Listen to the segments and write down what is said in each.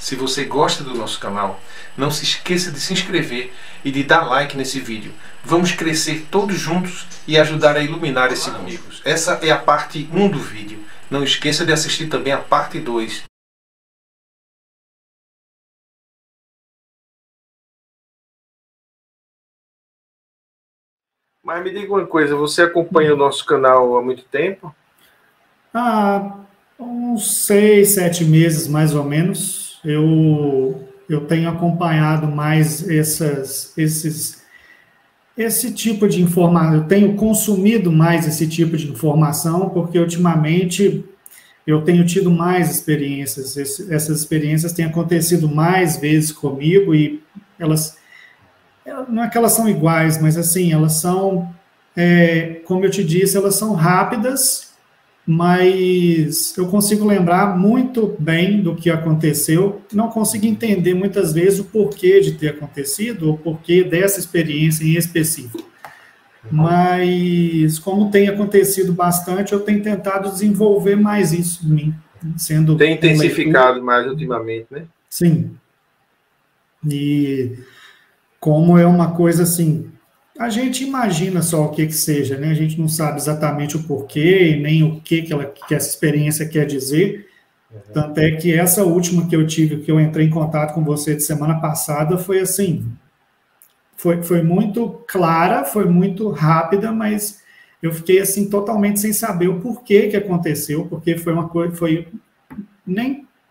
Se você gosta do nosso canal, não se esqueça de se inscrever e de dar like nesse vídeo. Vamos crescer todos juntos e ajudar a iluminar esse mundo. Essa é a parte 1 do vídeo. Não esqueça de assistir também a parte 2. Mas me diga uma coisa, você acompanha o nosso canal há muito tempo? Há uns 6, 7 meses, mais ou menos, eu tenho acompanhado mais esse tipo de informação, eu tenho consumido mais esse tipo de informação, porque ultimamente eu tenho tido mais experiências, essas experiências têm acontecido mais vezes comigo e não é que elas são iguais, mas assim, elas são, como eu te disse, elas são rápidas, mas eu consigo lembrar muito bem do que aconteceu, não consigo entender muitas vezes o porquê de ter acontecido, ou porquê dessa experiência em específico. Mas, como tem acontecido bastante, eu tenho tentado desenvolver mais isso em mim. Tem intensificado mais ultimamente, né? Sim. E como é uma coisa assim, a gente imagina só o que seja, né? A gente não sabe exatamente o porquê, nem o que essa experiência quer dizer. Tanto é que essa última que eu tive, que eu entrei em contato com você de semana passada, foi assim, foi muito clara, foi muito rápida, mas eu fiquei assim totalmente sem saber o porquê que aconteceu, porque foi uma coisa,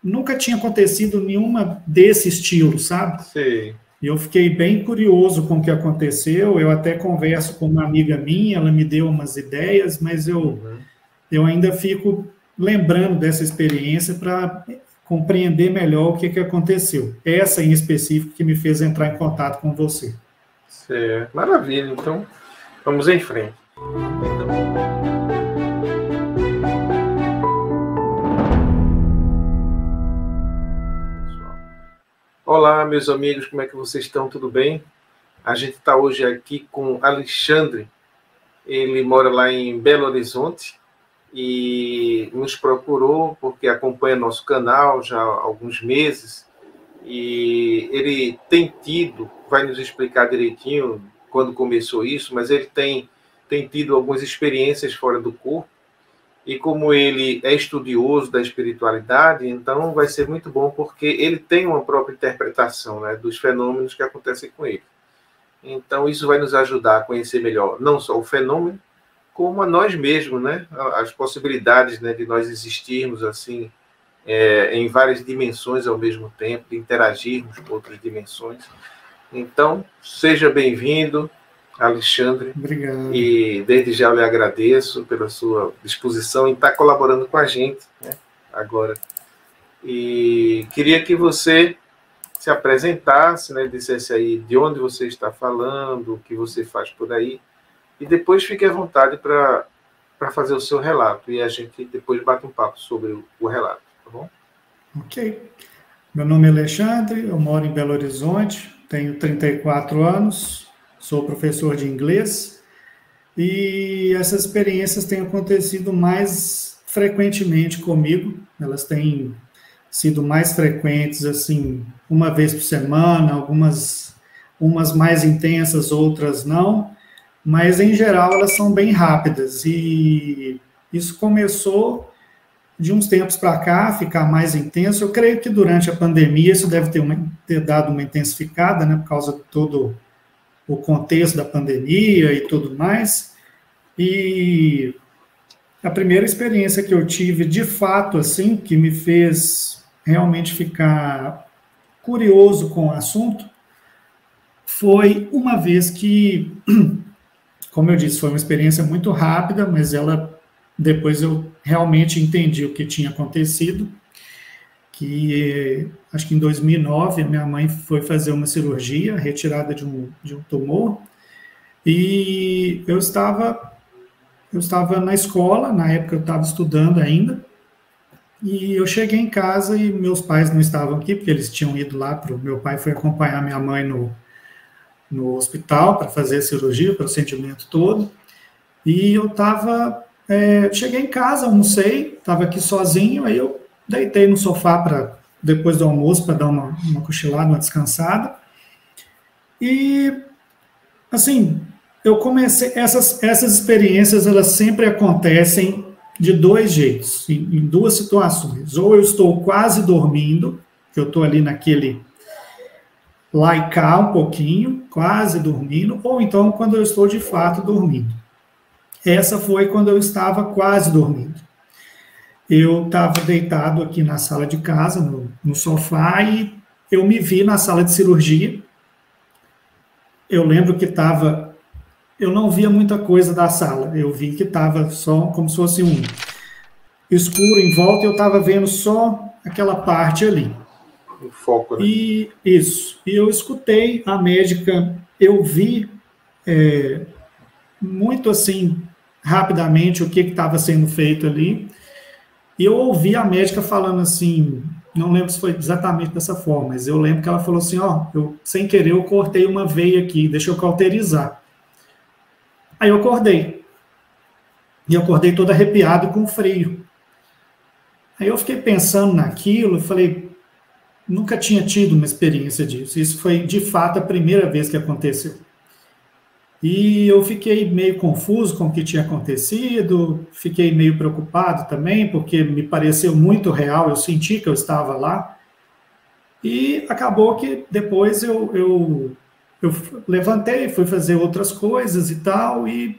nunca tinha acontecido nenhuma desse estilo, sabe? Sim. E eu fiquei bem curioso com o que aconteceu, eu até converso com uma amiga minha, ela me deu umas ideias, mas eu ainda fico lembrando dessa experiência para compreender melhor o que aconteceu. Essa em específico que me fez entrar em contato com você. Certo. Maravilha, então vamos em frente. Olá, meus amigos, como é que vocês estão? Tudo bem? A gente está hoje aqui com Alexandre. Ele mora lá em Belo Horizonte e nos procurou porque acompanha nosso canal já há alguns meses e ele tem tido, vai nos explicar direitinho quando começou isso, mas ele tem tido algumas experiências fora do corpo. E como ele é estudioso da espiritualidade, então vai ser muito bom, porque ele tem uma própria interpretação, né, dos fenômenos que acontecem com ele. Então isso vai nos ajudar a conhecer melhor, não só o fenômeno, como a nós mesmos, né, as possibilidades, né, de nós existirmos assim, em várias dimensões ao mesmo tempo, de interagirmos com outras dimensões. Então, seja bem-vindo, Alexandre. Obrigado. E desde já eu lhe agradeço pela sua disposição em estar colaborando com a gente, né, agora. E queria que você se apresentasse, né, dissesse aí de onde você está falando, o que você faz por aí, e depois fique à vontade para fazer o seu relato, e a gente depois bate um papo sobre o relato, tá bom? Ok. Meu nome é Alexandre, eu moro em Belo Horizonte, tenho 34 anos, sou professor de inglês e essas experiências têm acontecido mais frequentemente comigo. Elas têm sido mais frequentes, assim, uma vez por semana, umas mais intensas, outras não, mas em geral elas são bem rápidas e isso começou de uns tempos para cá, ficar mais intenso. Eu creio que durante a pandemia isso deve ter dado uma intensificada, né, por causa de todo o contexto da pandemia e tudo mais. E a primeira experiência que eu tive, de fato, assim, que me fez realmente ficar curioso com o assunto, foi uma vez que, como eu disse, foi uma experiência muito rápida, mas depois eu realmente entendi o que tinha acontecido, que acho que em 2009 a minha mãe foi fazer uma cirurgia, retirada de um tumor, e eu estava na escola, na época eu estava estudando ainda, e eu cheguei em casa e meus pais não estavam aqui, porque eles tinham ido lá, meu pai foi acompanhar minha mãe no hospital para fazer a cirurgia, o procedimento todo, e eu cheguei em casa, almocei, estava aqui sozinho, aí eu deitei no sofá depois do almoço para dar uma cochilada, uma descansada. E, assim, eu comecei... Essas experiências, elas sempre acontecem de dois jeitos, em duas situações. Ou eu estou quase dormindo, que eu estou ali naquele lá e cá um pouquinho, quase dormindo, ou então quando eu estou de fato dormindo. Essa foi quando eu estava quase dormindo. Eu estava deitado aqui na sala de casa, no sofá, e eu me vi na sala de cirurgia. Eu lembro que estava... Eu não via muita coisa da sala, eu vi que estava só como se fosse um escuro em volta, e eu estava vendo só aquela parte ali. O foco, né? E isso. E eu escutei a médica, eu vi muito assim, rapidamente, o que estava sendo feito ali. E eu ouvi a médica falando assim, não lembro se foi exatamente dessa forma, mas eu lembro que ela falou assim, ó, eu, sem querer, eu cortei uma veia aqui, deixa eu cauterizar. Aí eu acordei. E eu acordei todo arrepiado com frio. Aí eu fiquei pensando naquilo, e falei, nunca tinha tido uma experiência disso. Isso foi, de fato, a primeira vez que aconteceu. E eu fiquei meio confuso com o que tinha acontecido, fiquei meio preocupado também, porque me pareceu muito real, eu senti que eu estava lá. E acabou que depois eu levantei, fui fazer outras coisas e tal, e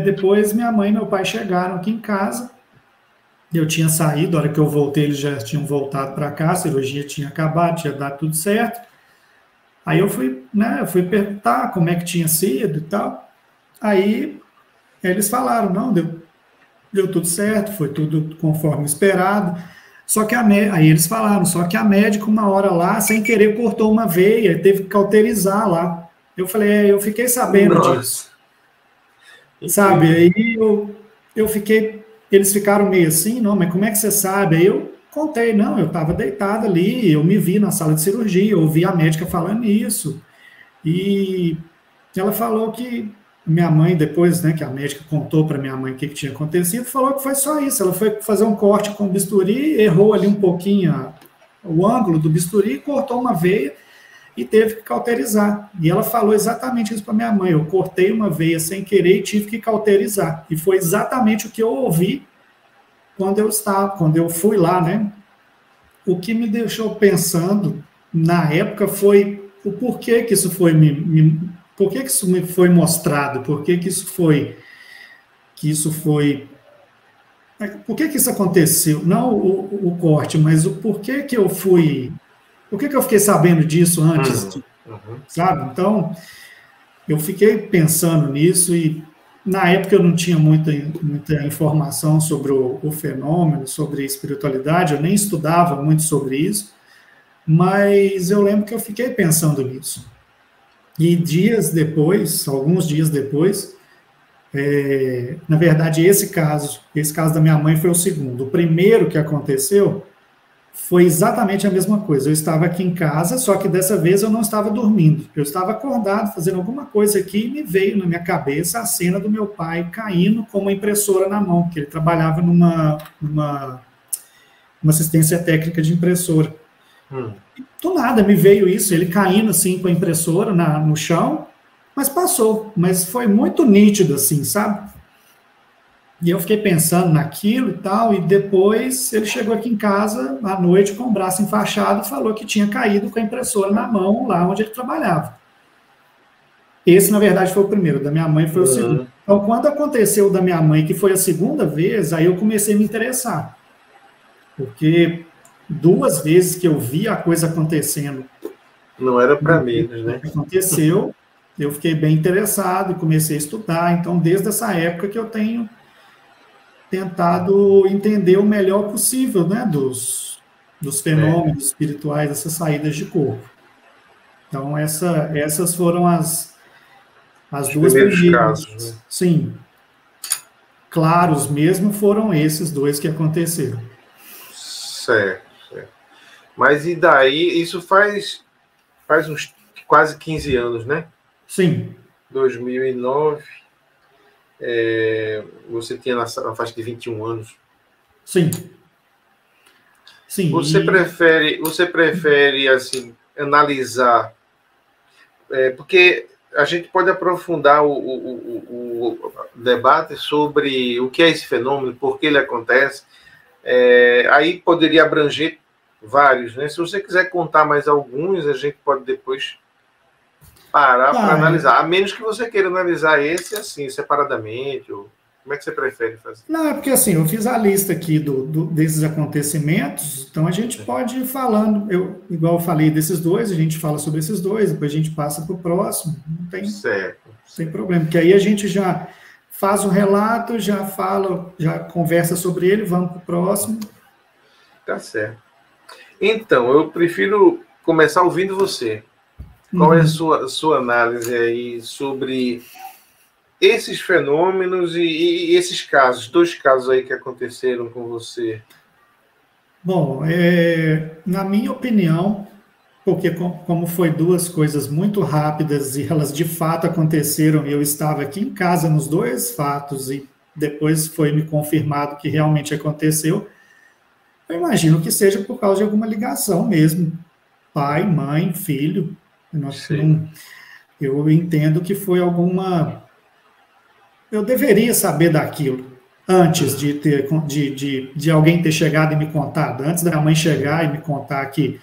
depois minha mãe e meu pai chegaram aqui em casa. Eu tinha saído, a hora que eu voltei, eles já tinham voltado para cá, a cirurgia tinha acabado, tinha dado tudo certo. Aí eu fui, né, eu fui perguntar como é que tinha sido e tal. Aí eles falaram, não, deu tudo certo, foi tudo conforme esperado. Só que aí eles falaram, só que a médica, uma hora lá, sem querer, cortou uma veia, teve que cauterizar lá. Eu falei, eu fiquei sabendo disso. Sabe, aí eu fiquei, eles ficaram meio assim, não, mas como é que você sabe? Aí eu contei, não, eu estava deitado ali, eu me vi na sala de cirurgia, eu ouvi a médica falando isso, e ela falou que, minha mãe, depois, né, que a médica contou para minha mãe o que tinha acontecido, falou que foi só isso, ela foi fazer um corte com o bisturi, errou ali um pouquinho o ângulo do bisturi, cortou uma veia, e teve que cauterizar. E ela falou exatamente isso para minha mãe. Eu cortei uma veia sem querer e tive que cauterizar. E foi exatamente o que eu ouvi quando eu fui lá, né? O que me deixou pensando na época foi o porquê que isso foi por que isso me foi mostrado, por que isso foi por que isso aconteceu? Não o corte, mas o porquê que eu fui. Por que eu fiquei sabendo disso antes, sabe? Então, eu fiquei pensando nisso e, na época, eu não tinha muita informação sobre o fenômeno, sobre espiritualidade, eu nem estudava muito sobre isso, mas eu lembro que eu fiquei pensando nisso. E alguns dias depois, na verdade, esse caso da minha mãe foi o segundo. O primeiro que aconteceu foi exatamente a mesma coisa. Eu estava aqui em casa, só que dessa vez eu não estava dormindo. Eu estava acordado, fazendo alguma coisa aqui, e me veio na minha cabeça a cena do meu pai caindo com uma impressora na mão, porque ele trabalhava numa assistência técnica de impressora. E, do nada me veio isso, ele caindo assim com a impressora no chão, mas passou. Mas foi muito nítido assim, sabe? E eu fiquei pensando naquilo e tal, e depois ele chegou aqui em casa à noite com o braço enfaixado e falou que tinha caído com a impressora na mão lá onde ele trabalhava. Esse, na verdade, foi o primeiro, da minha mãe foi o segundo. Então, quando aconteceu o da minha mãe, que foi a segunda vez, aí eu comecei a me interessar. Porque 2 vezes que eu vi a coisa acontecendo. Não era para menos, né? Aconteceu, eu fiquei bem interessado e comecei a estudar. Então, desde essa época que eu tenho tentado entender o melhor possível, né, dos fenômenos espirituais, dessas saídas de corpo. Então, essas foram as duas primeiras. Casos, né? Sim. Claros mesmo foram esses 2 que aconteceram. Certo. Mas e daí, isso faz uns quase 15 anos, né? Sim. 2009. Você tinha na faixa de 21 anos. Sim. Sim. Você prefere assim, analisar, porque a gente pode aprofundar o debate sobre o que é esse fenômeno, por que ele acontece, aí poderia abranger vários, né? Se você quiser contar mais alguns, a gente pode depois parar para analisar, a menos que você queira analisar esse assim, separadamente, ou como é que você prefere fazer? Não, é porque assim, eu fiz a lista aqui desses acontecimentos, então a gente pode ir falando, igual eu falei desses dois, a gente fala sobre esses dois, depois a gente passa para o próximo, não tem problema, porque aí a gente já faz o relato, já fala, já conversa sobre ele, vamos para o próximo. Tá certo. Então, eu prefiro começar ouvindo você. Qual é a sua análise aí sobre esses fenômenos e esses casos, 2 casos aí que aconteceram com você? Bom, na minha opinião, porque como foi 2 coisas muito rápidas e elas de fato aconteceram, eu estava aqui em casa nos 2 fatos e depois foi me confirmado que realmente aconteceu, eu imagino que seja por causa de alguma ligação mesmo, pai, mãe, filho. Eu entendo que foi alguma... Eu deveria saber daquilo antes de alguém ter chegado e me contado, antes da minha mãe chegar e me contar que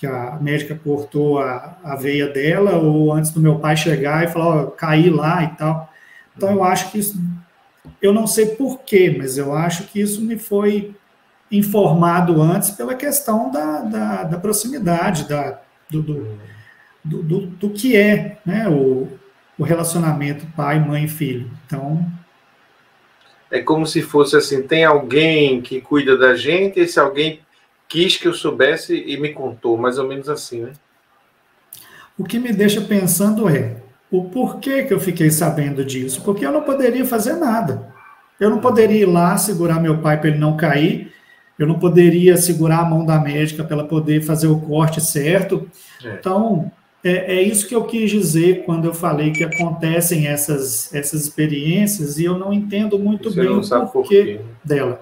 a médica cortou a veia dela, ou antes do meu pai chegar e falar, caí lá e tal. Então, eu acho que isso... Eu não sei porquê, mas eu acho que isso me foi informado antes pela questão da proximidade, do que é, né, o relacionamento pai, mãe e filho. Então... É como se fosse assim, tem alguém que cuida da gente, esse alguém quis que eu soubesse e me contou, mais ou menos assim, né? O que me deixa pensando o porquê que eu fiquei sabendo disso, porque eu não poderia fazer nada. Eu não poderia ir lá segurar meu pai para ele não cair, eu não poderia segurar a mão da médica para ela poder fazer o corte certo. Então, é isso que eu quis dizer quando eu falei que acontecem essas experiências e eu não entendo muito bem o porquê dela.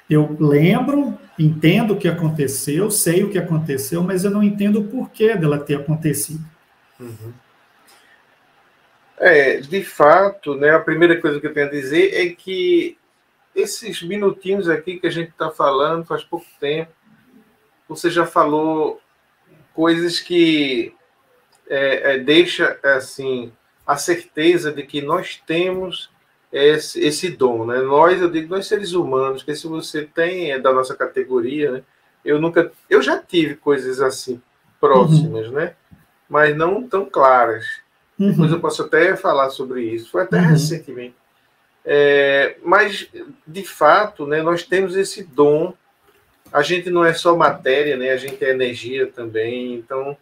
Eu lembro, entendo o que aconteceu, sei o que aconteceu, mas eu não entendo o porquê dela ter acontecido. De fato, né, a primeira coisa que eu tenho a dizer é que esses minutinhos aqui que a gente está falando faz pouco tempo, você já falou coisas que deixa assim a certeza de que nós temos esse dom, né? Nós seres humanos, que se você tem da nossa categoria, né? Eu já tive coisas assim próximas, né? Mas não tão claras. Depois eu posso até falar sobre isso. Foi até recentemente. Mas de fato, né? Nós temos esse dom. A gente não é só matéria, né? A gente é energia também. Então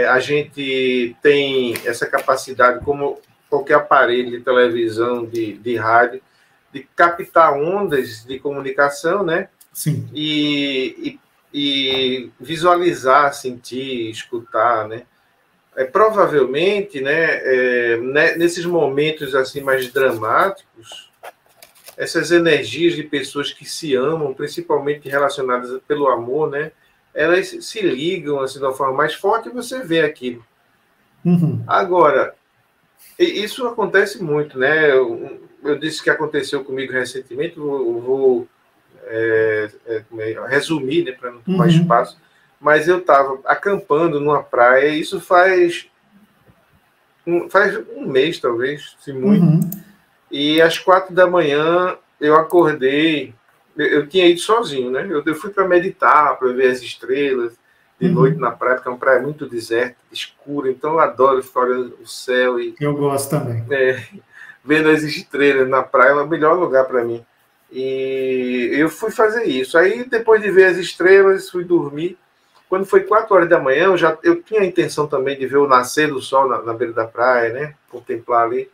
a gente tem essa capacidade, como qualquer aparelho de televisão, de rádio, de captar ondas de comunicação, né? Sim. E visualizar, sentir, escutar, né? Provavelmente, né, nesses momentos assim mais dramáticos, essas energias de pessoas que se amam, principalmente relacionadas pelo amor, né? Elas se ligam assim, de uma forma mais forte e você vê aquilo. Agora, isso acontece muito, né? Eu disse que aconteceu comigo recentemente, vou resumir, né, para não tomar espaço, mas eu estava acampando numa praia, isso faz um mês, talvez, se muito, e às 4 da manhã eu acordei. Eu tinha ido sozinho, né? Eu fui para meditar, para ver as estrelas de noite na praia, porque é uma praia muito deserta, escura, então eu adoro ficar olhando o céu. Eu gosto também. Vendo as estrelas na praia é o melhor lugar para mim. E eu fui fazer isso. Aí, depois de ver as estrelas, fui dormir. Quando foi 4 horas da manhã, eu tinha a intenção também de ver o nascer do sol na beira da praia, né? Contemplar ali.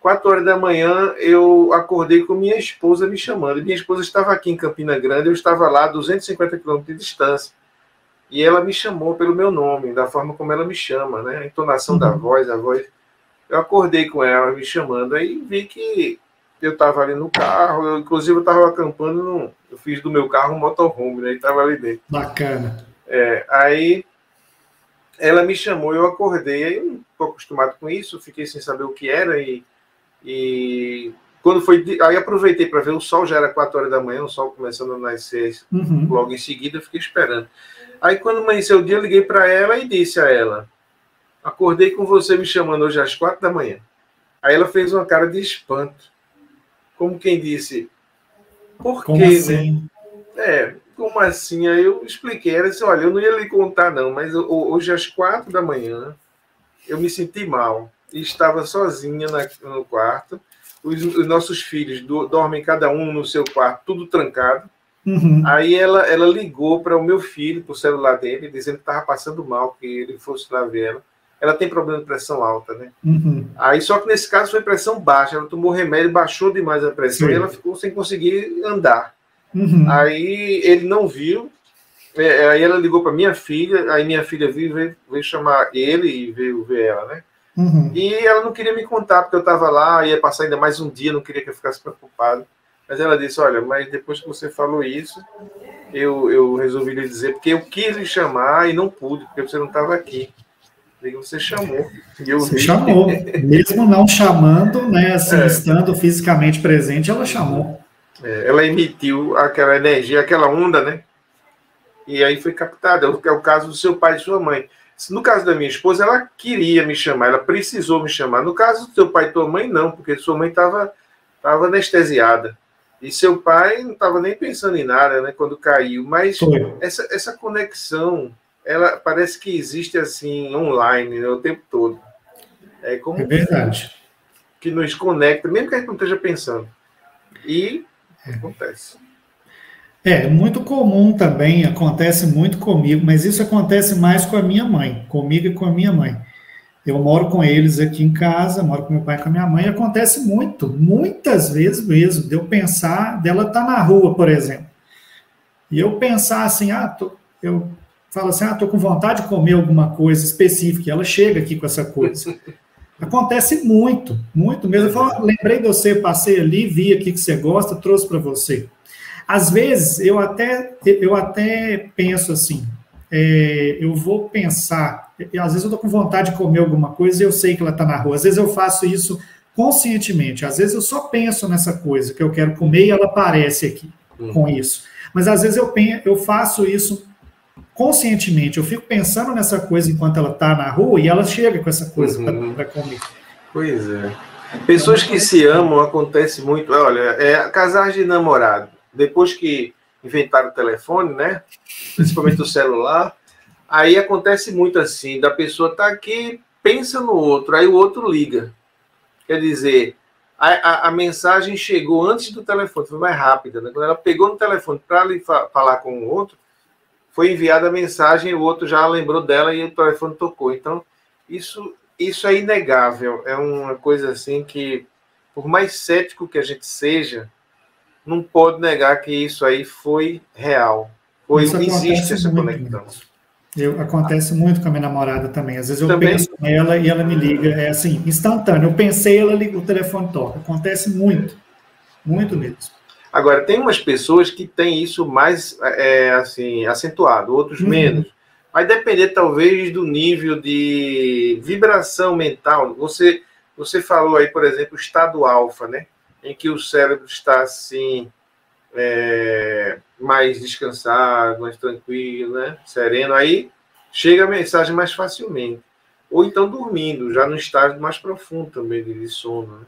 4 horas da manhã, eu acordei com minha esposa me chamando. Minha esposa estava aqui em Campina Grande, eu estava lá a 250 quilômetros de distância. E ela me chamou pelo meu nome, da forma como ela me chama, né? A entonação da voz, a voz. Eu acordei com ela me chamando, aí vi que eu estava ali no carro, inclusive eu estava acampando Eu fiz do meu carro um motorhome, né? E estava ali dentro. Bacana. Aí ela me chamou, eu acordei, aí eu não estou acostumado com isso, fiquei sem saber o que era, e quando foi, aí aproveitei para ver, o sol já era 4 horas da manhã, o sol começando a nascer logo em seguida, eu fiquei esperando. Aí quando amanheceu o dia, eu liguei para ela e disse a ela: acordei com você me chamando hoje às 4 da manhã. Aí ela fez uma cara de espanto, como quem disse, por Como quê, assim? né? Como assim? Aí eu expliquei, ela disse: olha, eu não ia lhe contar não, mas hoje às 4 da manhã eu me senti mal e estava sozinha no quarto. Os nossos filhos dormem cada um no seu quarto, tudo trancado. Aí ela ligou para o meu filho, para o celular dele, dizendo que estava passando mal, que ele fosse lá ver ela. Ela tem problema de pressão alta, né? Aí, só que nesse caso foi pressão baixa. Ela tomou remédio, baixou demais a pressão. Sim. E ela ficou sem conseguir andar. Aí ele não viu. Aí ela ligou para minha filha. Aí minha filha veio chamar ele e veio ver ela, né? E ela não queria me contar, porque eu estava lá, ia passar ainda mais um dia, não queria que eu ficasse preocupado. Mas ela disse: olha, mas depois que você falou isso, eu resolvi lhe dizer, porque eu quis lhe chamar e não pude, porque você não estava aqui. Você chamou. Você chamou. Mesmo não chamando, né, assim, estando fisicamente presente, ela chamou. Ela emitiu aquela energia, aquela onda, né? E aí foi captada. É o caso do seu pai e sua mãe. No caso da minha esposa, ela queria me chamar, ela precisou me chamar. No caso do seu pai e tua mãe, não, porque sua mãe estava anestesiada. E seu pai não estava nem pensando em nada, né, quando caiu. Mas essa conexão, ela parece que existe assim, online, né, o tempo todo. É verdade. Que nos conecta, mesmo que a gente não esteja pensando. E acontece. Muito comum também, acontece muito comigo, mas isso acontece mais com a minha mãe, comigo e com a minha mãe. Eu moro com eles aqui em casa, moro com meu pai e com a minha mãe, e acontece muitas vezes mesmo, de eu pensar, dela estar na rua, por exemplo, e eu pensar assim, eu falo assim, estou com vontade de comer alguma coisa específica, e ela chega aqui com essa coisa. Acontece muito mesmo. Eu falo: lembrei de você, passei ali, vi aqui que você gosta, trouxe para você. Às vezes, eu até penso assim, eu vou pensar, às vezes eu estou com vontade de comer alguma coisa e eu sei que ela está na rua. Às vezes eu faço isso conscientemente, às vezes eu só penso nessa coisa que eu quero comer e ela aparece aqui com isso. Mas às vezes eu faço isso conscientemente, eu fico pensando nessa coisa enquanto ela está na rua e ela chega com essa coisa para comer. Pois é. Pessoas que se amam, acontece muito. Olha, casais de namorado, depois que inventaram o telefone, né? Principalmente o celular, aí acontece muito assim, da pessoa tá aqui, pensa no outro, aí o outro liga. Quer dizer, a mensagem chegou antes do telefone, foi mais rápida, né? Quando ela pegou no telefone para falar com o outro, foi enviada a mensagem, o outro já lembrou dela e o telefone tocou. Então, isso é inegável. É uma coisa assim que, por mais cético que a gente seja, não pode negar que isso aí foi real. Existe essa conexão. Acontece muito com a minha namorada também. Às vezes eu penso nela e ela me liga. É assim, instantâneo. Eu pensei, ela liga, o telefone toca. Acontece muito mesmo. Agora, tem umas pessoas que têm isso mais assim, acentuado, outros menos. Vai depender, talvez, do nível de vibração mental. Você falou aí, por exemplo, o estado alfa, né? Em que o cérebro está assim, mais descansado, mais tranquilo, né? Sereno. Aí chega a mensagem mais facilmente. Ou então dormindo, já no estágio mais profundo também de sono, né?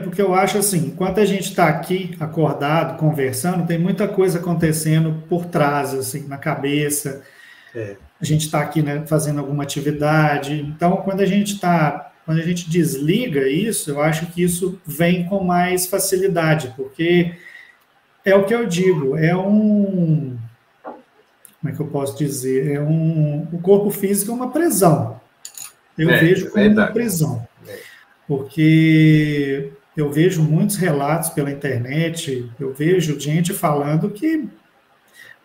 Porque eu acho assim, enquanto a gente está aqui acordado, conversando, tem muita coisa acontecendo por trás, assim, na cabeça. A gente está aqui, né, fazendo alguma atividade. Então, quando a gente desliga isso, eu acho que isso vem com mais facilidade, porque é o que eu digo, como é que eu posso dizer? O corpo físico é uma prisão. Eu vejo como uma prisão. Porque eu vejo muitos relatos pela internet, eu vejo gente falando que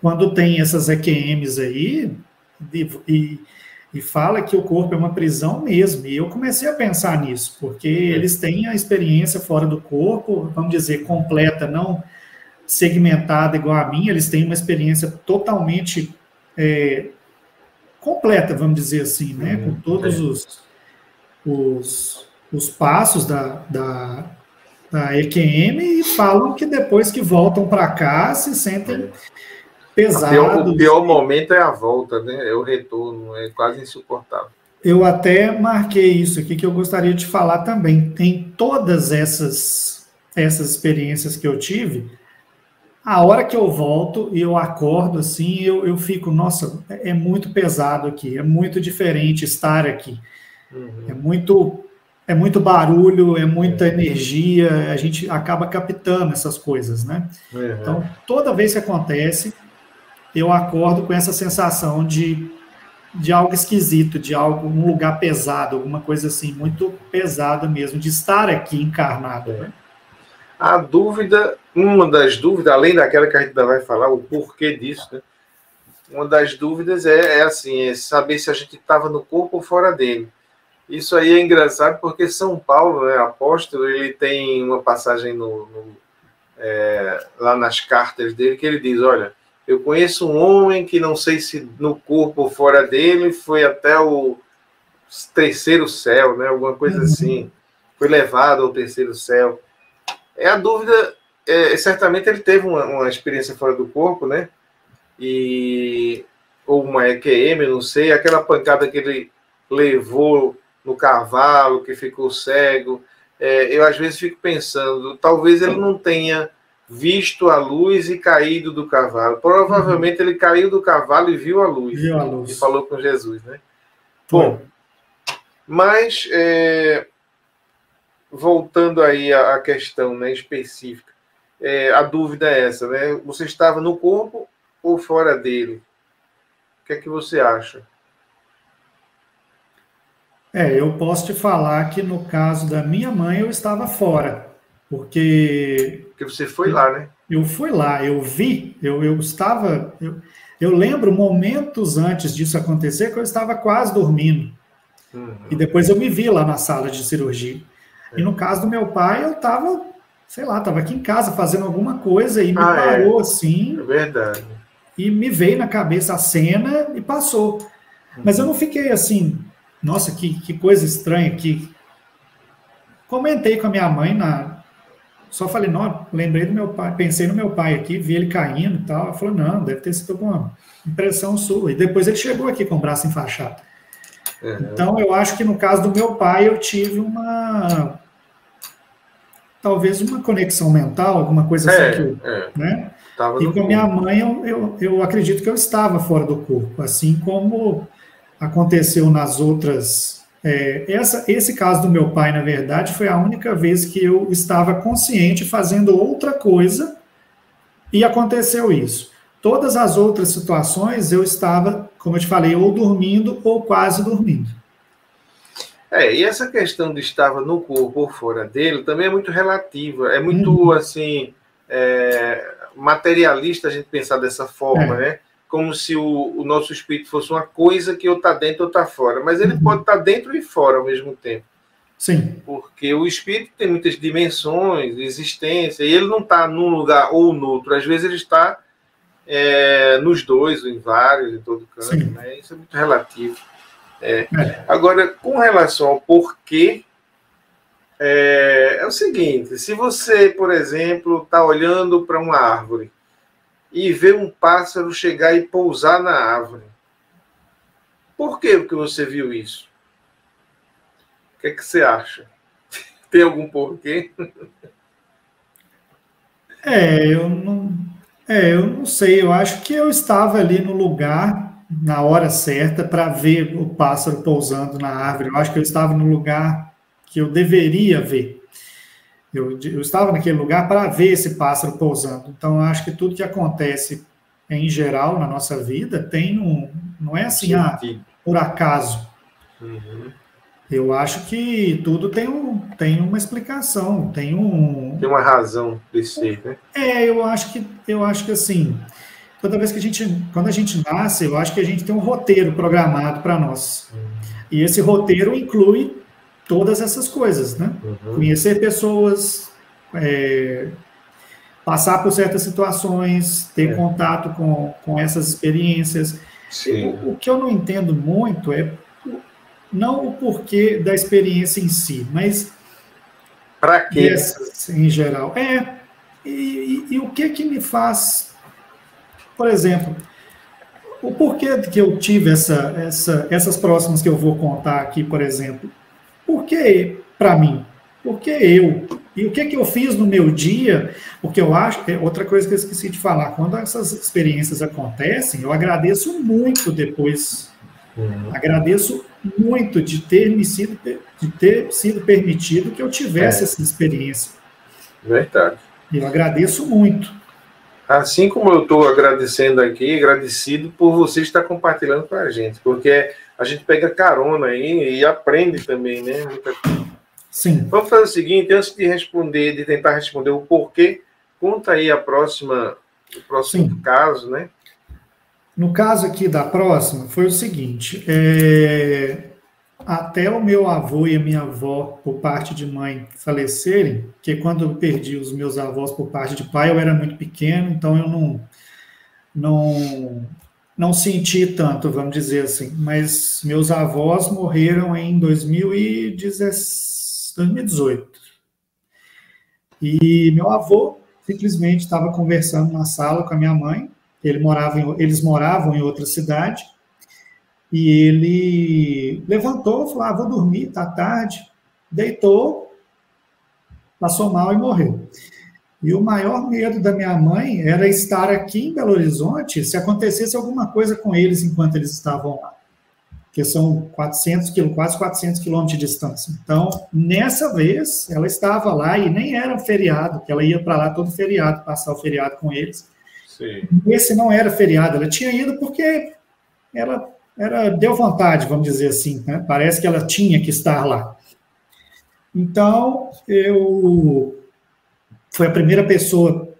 quando tem essas EQMs aí, e fala que o corpo é uma prisão mesmo, e eu comecei a pensar nisso, porque eles têm a experiência fora do corpo, vamos dizer, completa, não segmentada igual a minha, eles têm uma experiência totalmente completa, vamos dizer assim, né? Com todos os passos da EQM, e falam que depois que voltam para cá se sentem pesados. O pior momento é a volta, né? É o retorno, é quase insuportável. Eu até marquei isso aqui que eu gostaria de falar também. Em todas essas experiências que eu tive, a hora que eu volto e eu acordo assim, eu fico, nossa, é muito pesado aqui, é muito diferente estar aqui. É muito barulho, é muita energia, a gente acaba captando essas coisas, né? Então, toda vez que acontece, eu acordo com essa sensação de algo esquisito, de um lugar pesado, alguma coisa assim, muito pesada mesmo, de estar aqui encarnado, né? A dúvida, uma das dúvidas, além daquela que a gente ainda vai falar, o porquê disso, né? Uma das dúvidas é saber se a gente estava no corpo ou fora dele. Isso aí é engraçado porque São Paulo, né, apóstolo, ele tem uma passagem lá nas cartas dele que ele diz, olha, eu conheço um homem que não sei se no corpo ou fora dele foi até o terceiro céu, né, alguma coisa assim, foi levado ao terceiro céu. A dúvida, certamente ele teve uma experiência fora do corpo, né, ou uma EQM, não sei, aquela pancada que ele levou no cavalo, que ficou cego. Eu às vezes fico pensando, talvez ele não tenha visto a luz e caído do cavalo. Provavelmente ele caiu do cavalo e viu a luz. E falou com Jesus, né? Bom, mas voltando aí à questão, né, específica, a dúvida é essa, né? Você estava no corpo ou fora dele? O que é que você acha? Eu posso te falar que no caso da minha mãe eu estava fora, porque você foi lá, né? Eu fui lá, eu vi, eu estava... Eu lembro momentos antes disso acontecer que eu estava quase dormindo. E depois eu me vi lá na sala de cirurgia. E no caso do meu pai, eu estava, sei lá, estava aqui em casa fazendo alguma coisa e me parou assim. É verdade. E me veio na cabeça a cena e passou. Mas eu não fiquei assim, nossa, que coisa estranha aqui. Comentei com a minha mãe, só falei, não, lembrei do meu pai, pensei no meu pai aqui, vi ele caindo e tal. Ela falou, não, deve ter sido uma impressão sua. E depois ele chegou aqui com o braço enfaixado. Então, eu acho que no caso do meu pai, eu tive talvez uma conexão mental, alguma coisa assim, né? E com a minha mãe, eu acredito que eu estava fora do corpo, assim como aconteceu nas outras... esse caso do meu pai, na verdade, foi a única vez que eu estava consciente fazendo outra coisa e aconteceu isso. Todas as outras situações eu estava, como eu te falei, ou dormindo ou quase dormindo. E essa questão de estava no corpo ou fora dele também é muito relativa, é muito, assim, materialista a gente pensar dessa forma, né? Como se o nosso espírito fosse uma coisa que ou está dentro ou está fora. Mas ele pode estar dentro e fora ao mesmo tempo. Sim. Porque o espírito tem muitas dimensões de existência e ele não está num lugar ou no outro. Às vezes ele está nos dois, ou em vários, em todo canto. Né? Isso é muito relativo. Agora, com relação ao porquê, é o seguinte. Se você, por exemplo, está olhando para uma árvore e ver um pássaro chegar e pousar na árvore. Por que você viu isso? O que é que você acha? Tem algum porquê? Eu não sei. Eu acho que eu estava ali no lugar, na hora certa, para ver o pássaro pousando na árvore. Eu acho que eu estava no lugar que eu deveria ver. Eu estava naquele lugar para ver esse pássaro pousando. Então, eu acho que tudo que acontece, em geral, na nossa vida, não é assim, por acaso. Eu acho que tudo tem uma explicação, tem uma razão de ser, né? Eu acho que assim, quando a gente nasce, eu acho que a gente tem um roteiro programado para nós. E esse roteiro inclui todas essas coisas, né? Conhecer pessoas, passar por certas situações, ter contato com essas experiências. O que eu não entendo muito é não o porquê da experiência em si, mas para quê? Dessas, em geral. E o que me faz, por exemplo, o porquê que eu tive essas próximas que eu vou contar aqui, por exemplo, por que para mim? Por que eu? E o que eu fiz no meu dia? Porque eu acho, outra coisa que eu esqueci de falar, quando essas experiências acontecem, eu agradeço muito depois. Agradeço muito de ter sido permitido que eu tivesse essa experiência. Verdade. Eu agradeço muito. Assim como eu estou agradecendo aqui, agradecido por você estar compartilhando com a gente, porque a gente pega carona aí e aprende também, né? Sim. Vamos fazer o seguinte, antes de tentar responder o porquê, conta aí o próximo caso, né? No caso aqui da próxima, foi o seguinte, até o meu avô e a minha avó, por parte de mãe, falecerem, porque quando eu perdi os meus avós por parte de pai, eu era muito pequeno, então eu não senti tanto, vamos dizer assim, mas meus avós morreram em 2018. E meu avô simplesmente estava conversando na sala com a minha mãe, eles moravam em outra cidade, e ele levantou, falou, vou dormir, tá tarde, deitou, passou mal e morreu. E o maior medo da minha mãe era estar aqui em Belo Horizonte se acontecesse alguma coisa com eles enquanto eles estavam lá, porque são quase 400 quilômetros de distância. Então, nessa vez, ela estava lá e nem era um feriado, que ela ia para lá todo feriado, passar o feriado com eles. Sim. Esse não era feriado, ela tinha ido porque ela deu vontade, vamos dizer assim, né? Parece que ela tinha que estar lá. Então, foi a primeira pessoa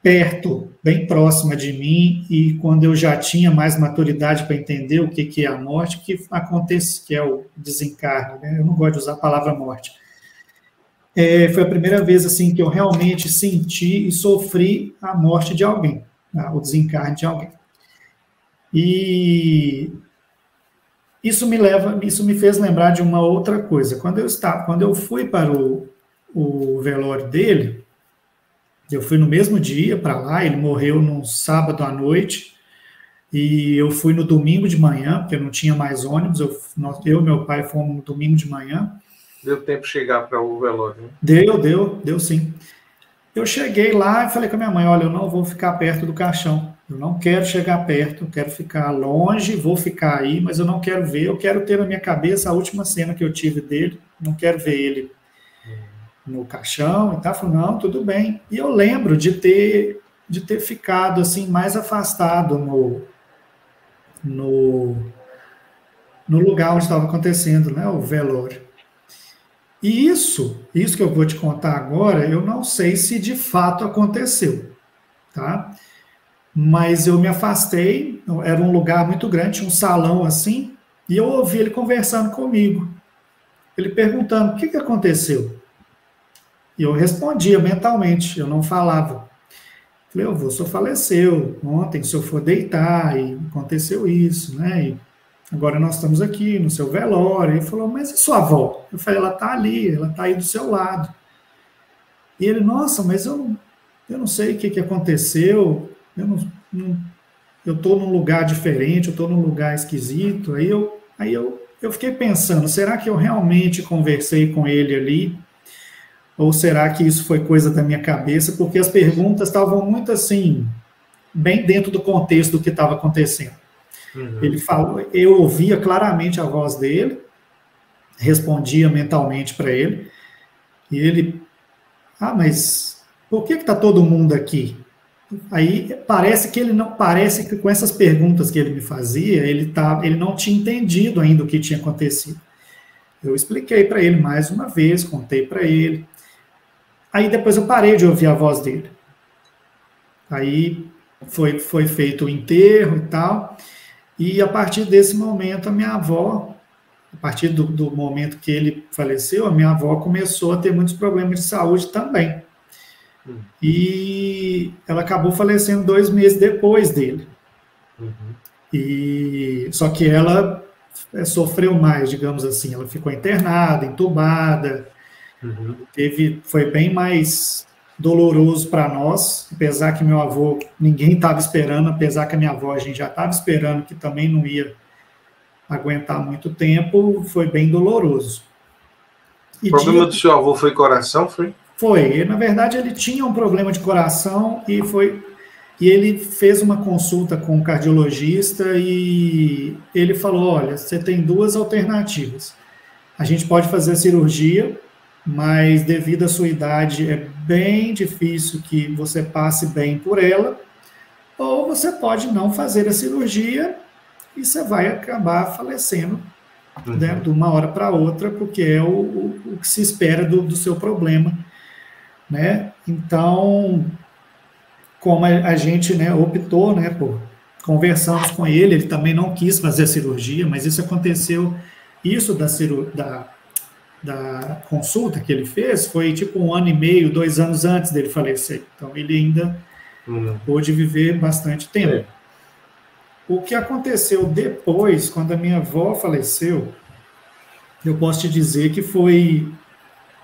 perto, bem próxima de mim, e quando eu já tinha mais maturidade para entender o que é a morte, que acontece, que é o desencarne, né? Eu não gosto de usar a palavra morte. Foi a primeira vez assim que eu realmente senti e sofri a morte de alguém, o desencarne de alguém. E isso me fez lembrar de uma outra coisa. Quando eu fui para o velório dele, eu fui no mesmo dia para lá, ele morreu no sábado à noite, e eu fui no domingo de manhã, porque eu não tinha mais ônibus, eu e meu pai fomos no domingo de manhã. Deu tempo de chegar para o velório, né? Deu sim. Eu cheguei lá e falei com a minha mãe, olha, eu não vou ficar perto do caixão, eu não quero chegar perto, eu quero ficar longe, vou ficar aí, mas eu não quero ver, eu quero ter na minha cabeça a última cena que eu tive dele, não quero ver ele no caixão e tal. Falei, não, tudo bem. E eu lembro de ter ficado assim mais afastado no lugar onde estava acontecendo, né, o velório. E isso que eu vou te contar agora, eu não sei se de fato aconteceu, tá? Mas eu me afastei, era um lugar muito grande, um salão assim, e eu ouvi ele conversando comigo. Ele perguntando, o que aconteceu? E eu respondia mentalmente, eu não falava. Falei, o senhor faleceu ontem, o senhor for deitar, e aconteceu isso, né? E agora nós estamos aqui no seu velório. Ele falou, mas e sua avó? Eu falei, ela está ali, ela está aí do seu lado. E ele, nossa, mas eu não sei o que aconteceu, eu estou num lugar diferente, eu estou num lugar esquisito. Aí eu fiquei pensando, será que eu realmente conversei com ele ali? Ou será que isso foi coisa da minha cabeça? Porque as perguntas estavam muito assim, bem dentro do contexto do que estava acontecendo. Ele falou, eu ouvia claramente a voz dele, respondia mentalmente para ele, e ele, mas por que está todo mundo aqui? Aí parece que com essas perguntas que ele me fazia, ele não tinha entendido ainda o que tinha acontecido. Eu expliquei para ele mais uma vez, contei para ele. Aí depois eu parei de ouvir a voz dele. Aí foi feito o enterro e tal. E a partir desse momento, a minha avó, a partir do momento que ele faleceu, a minha avó começou a ter muitos problemas de saúde também. E ela acabou falecendo 2 meses depois dele. Só que ela sofreu mais, digamos assim. Ela ficou internada, entubada. Foi bem mais doloroso para nós, apesar que meu avô, ninguém estava esperando, apesar que a minha avó, a gente já estava esperando que também não ia aguentar muito tempo, foi bem doloroso. O problema do seu avô foi coração, foi? Foi. Na verdade, ele tinha um problema de coração e ele fez uma consulta com um cardiologista e ele falou, olha, você tem 2 alternativas. A gente pode fazer a cirurgia, mas devido à sua idade é bem difícil que você passe bem por ela, ou você pode não fazer a cirurgia e você vai acabar falecendo, né, de uma hora para outra, porque é o que se espera do seu problema, né? Então, como a gente, né, optou, né, conversamos com ele, ele também não quis fazer a cirurgia, mas isso aconteceu, isso da consulta que ele fez foi tipo 1 ano e meio, 2 anos antes dele falecer. Então, ele ainda pôde viver bastante tempo. O que aconteceu depois, quando a minha avó faleceu, eu posso te dizer que foi